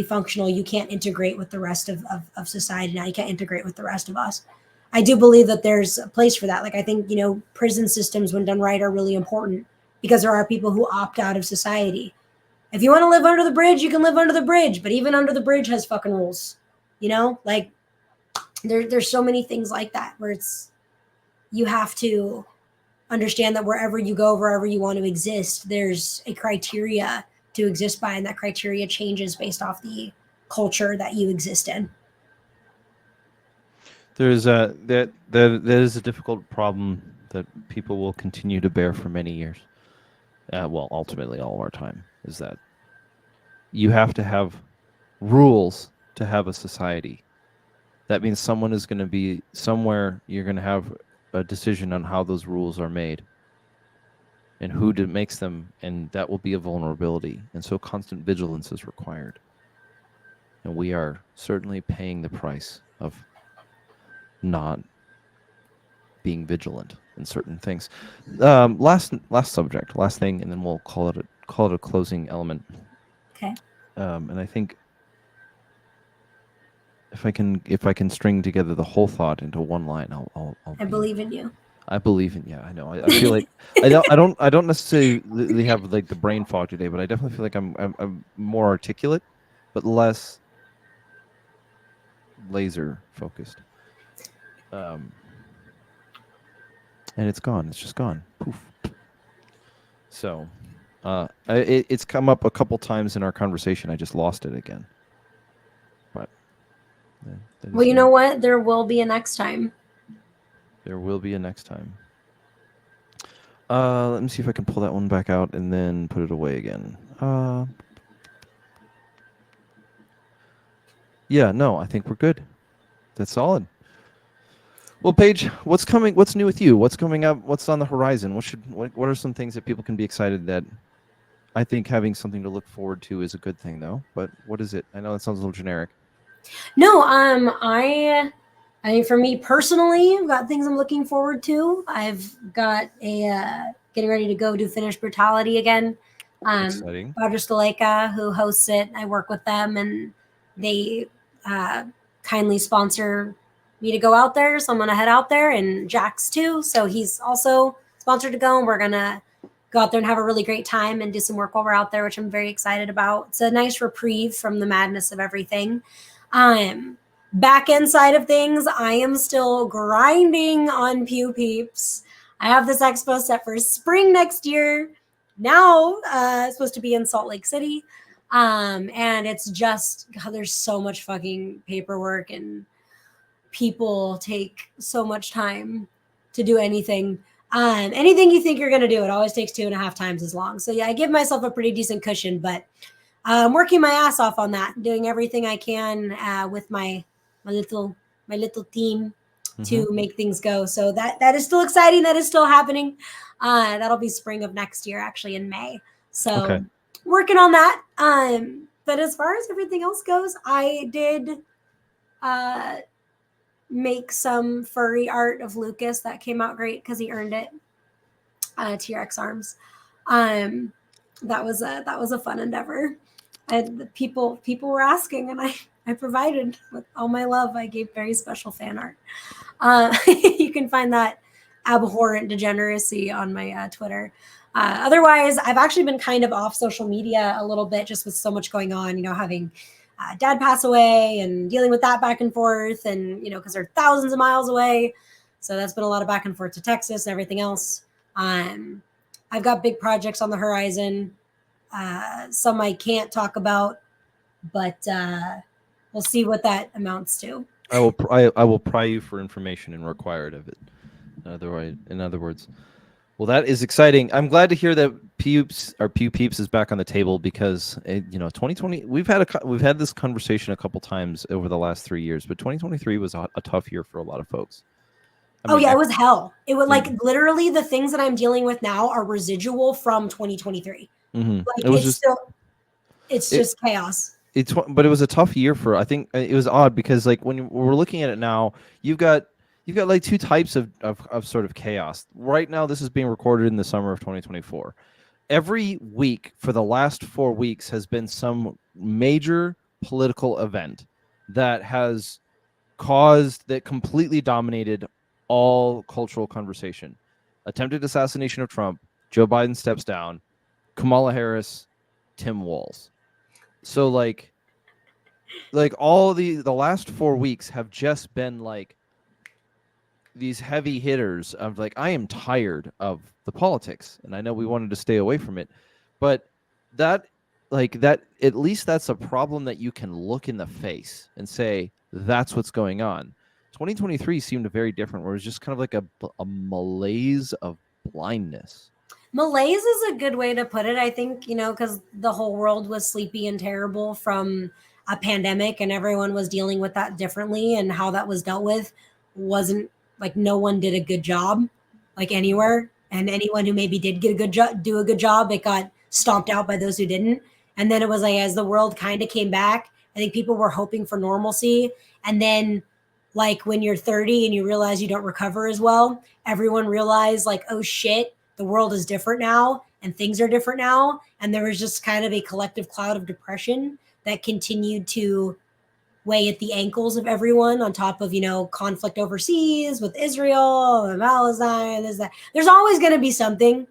functional. You can't integrate with the rest of society now. You can't integrate with the rest of us. I do believe that there's a place for that. Like, I think, prison systems, when done right, are really important, because there are people who opt out of society. If you want to live under the bridge, you can live under the bridge, but even under the bridge has fucking rules. Like, there's so many things like that, where you have to understand that wherever you go, wherever you want to exist, there's a criteria to exist by, and that criteria changes based off the culture that you exist in. There's that is a difficult problem that people will continue to bear for many years. Well, ultimately, all of our time, is that you have to have rules to have a society. That means someone is going to be somewhere. You're going to have a decision on how those rules are made and who makes them, and that will be a vulnerability. And so constant vigilance is required. and we are certainly paying the price of not being vigilant in certain things. Last subject, last thing, and then we'll call it a closing element. Okay. And I think if I can string together the whole thought into one line, I'll I believe in you. I believe in. Yeah, I know. I feel like I don't necessarily have like the brain fog today, but I definitely feel like I'm more articulate, but less laser focused. And it's gone. It's just gone. Poof. So, it's come up a couple times in our conversation. I just lost it again. But Well, you know what? There will be a next time. There will be a next time. Let me see if I can pull that one back out and then put it away again. Yeah, no, I think we're good. That's solid. Well, Paige, what's coming? What's new with you? What's coming up? What's on the horizon? What are some things that people can be excited that? I think having something to look forward to is a good thing, though. But what is it? I know that sounds a little generic. No, I mean, for me personally, I've got things I'm looking forward to. I've got a getting ready to go do Finnish Brutality again. Exciting. Paigeosity, who hosts it, I work with them, and they kindly sponsor me to go out there. So I'm gonna head out there, and Jack's too. So he's also sponsored to go, and we're gonna go out there and have a really great time and do some work while we're out there, which I'm very excited about. It's a nice reprieve from the madness of everything. Back end side of things, I am still grinding on Pew Peeps. I have this expo set for spring next year. Now it's supposed to be in Salt Lake City. And it's just, God, there's so much fucking paperwork and people take so much time to do anything. Anything you think you're going to do, it always takes 2.5 times as long. So yeah, I give myself a pretty decent cushion, but I'm working my ass off on that, doing everything I can with my little team to make things go. So that is still exciting. That is still happening. That'll be spring of next year, actually in May. So working on that. But as far as everything else goes, I did make some furry art of Lucas that came out great because he earned it. T-Rex arms. That was a fun endeavor. People were asking, and I provided with all my love. I gave very special fan art. You can find that abhorrent degeneracy on my Twitter. Otherwise, I've actually been kind of off social media a little bit, just with so much going on. You know, having dad pass away and dealing with that back and forth, and because they're thousands of miles away, so that's been a lot of back and forth to Texas and everything else. I've got big projects on the horizon. Some I can't talk about, but we'll see what that amounts to. I will pry you for information and require it of it. In other words, well, that is exciting. I'm glad to hear that Pew Peeps is back on the table because 2020 we've had this conversation a couple times over the last 3 years, but 2023 was a tough year for a lot of folks. It was hell. It was like literally the things that I'm dealing with now are residual from 2023. Mm-hmm. Like it's just chaos. But it was a tough year for. I think it was odd because like when we're looking at it now, you've got like two types of sort of chaos. Right now, this is being recorded in the summer of 2024. Every week for the last 4 weeks has been some major political event that completely dominated all cultural conversation. Attempted assassination of Trump, Joe Biden steps down, Kamala Harris, Tim Walz. So like all the last 4 weeks have just been like these heavy hitters of like, I am tired of the politics, and I know we wanted to stay away from it, but that at least that's a problem that you can look in the face and say that's what's going on. 2023 seemed very different, where it was just kind of like a malaise of blindness. Malaise is a good way to put it. I think, because the whole world was sleepy and terrible from a pandemic, and everyone was dealing with that differently, and how that was dealt with wasn't like no one did a good job, like anywhere. And anyone who maybe did do a good job, it got stomped out by those who didn't. And then it was like, as the world kind of came back, I think people were hoping for normalcy. And then, like, when you're 30 and you realize you don't recover as well, everyone realized, like, oh shit, the world is different now and things are different now. And there was just kind of a collective cloud of depression that continued to weigh at the ankles of everyone, on top of, conflict overseas with Israel and Palestine. There's always going to be something.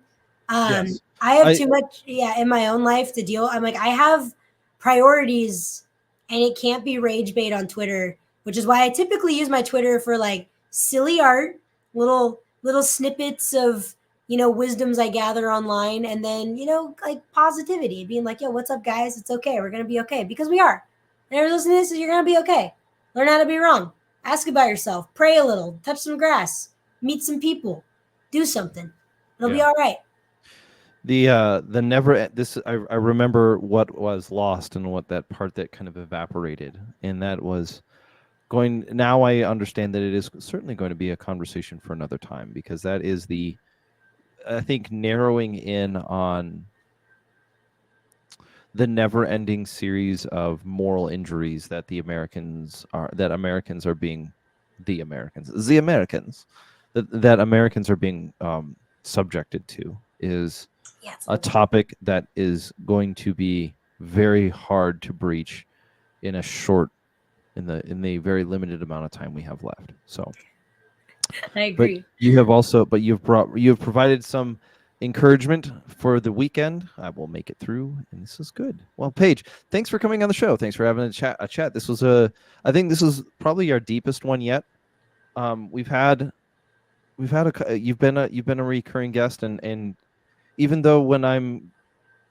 Yes. I have too much, in my own life to deal. I'm like, I have priorities, and it can't be rage bait on Twitter, which is why I typically use my Twitter for like silly art, little snippets of wisdoms I gather online, and then like positivity, being like, yo, what's up, guys? It's okay. We're gonna be okay, because we are. And you're listening to this, you're gonna be okay. Learn how to be wrong. Ask about yourself. Pray a little. Touch some grass. Meet some people. Do something. It'll be all right. The never this I remember what was lost and what that part that kind of evaporated, and that was going. Now I understand that it is certainly going to be a conversation for another time, because that is I think, narrowing in on the never-ending series of moral injuries that Americans are being that Americans are being subjected to, is a topic that is going to be very hard to breach in a the very limited amount of time we have left. So I agree. But you've provided some encouragement for the weekend. I will make it through, and this is good. Well, Paige, thanks for coming on the show. Thanks for having a chat. This was I think this is probably our deepest one yet. You've been a recurring guest, and even though when I'm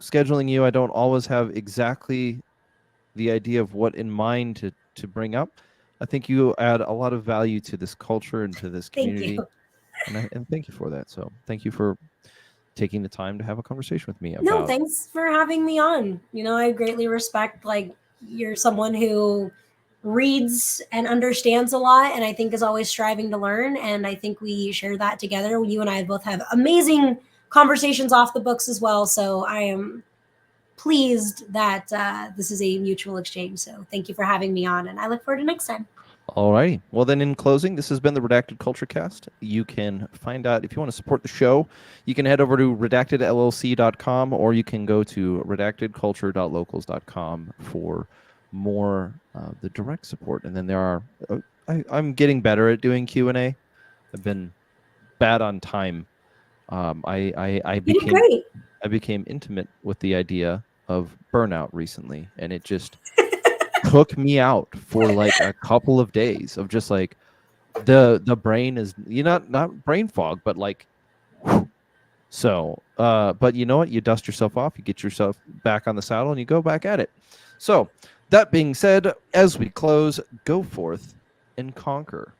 scheduling you, I don't always have exactly the idea of what in mind to bring up, I think you add a lot of value to this culture and to this community. Thank you. And thank you for that. So thank you for taking the time to have a conversation with me about. No, thanks for having me on. I greatly respect, like, you're someone who reads and understands a lot, and I think is always striving to learn. And I think we share that together. You and I both have amazing conversations off the books as well. So I am pleased that this is a mutual exchange. So thank you for having me on, and I look forward to next time. All righty. Well, then, in closing, this has been the Redacted Culture Cast. You can find out, if you want to support the show, you can head over to redactedllc.com, or you can go to redactedculture.locals.com for more the direct support. And then there are I'm getting better at doing Q&A. I've been bad on time. I became intimate with the idea of burnout recently, and it just took me out for like a couple of days of just like the brain is not brain fog, but like so. But you know what? You dust yourself off, you get yourself back on the saddle, and you go back at it. So that being said, as we close, go forth and conquer.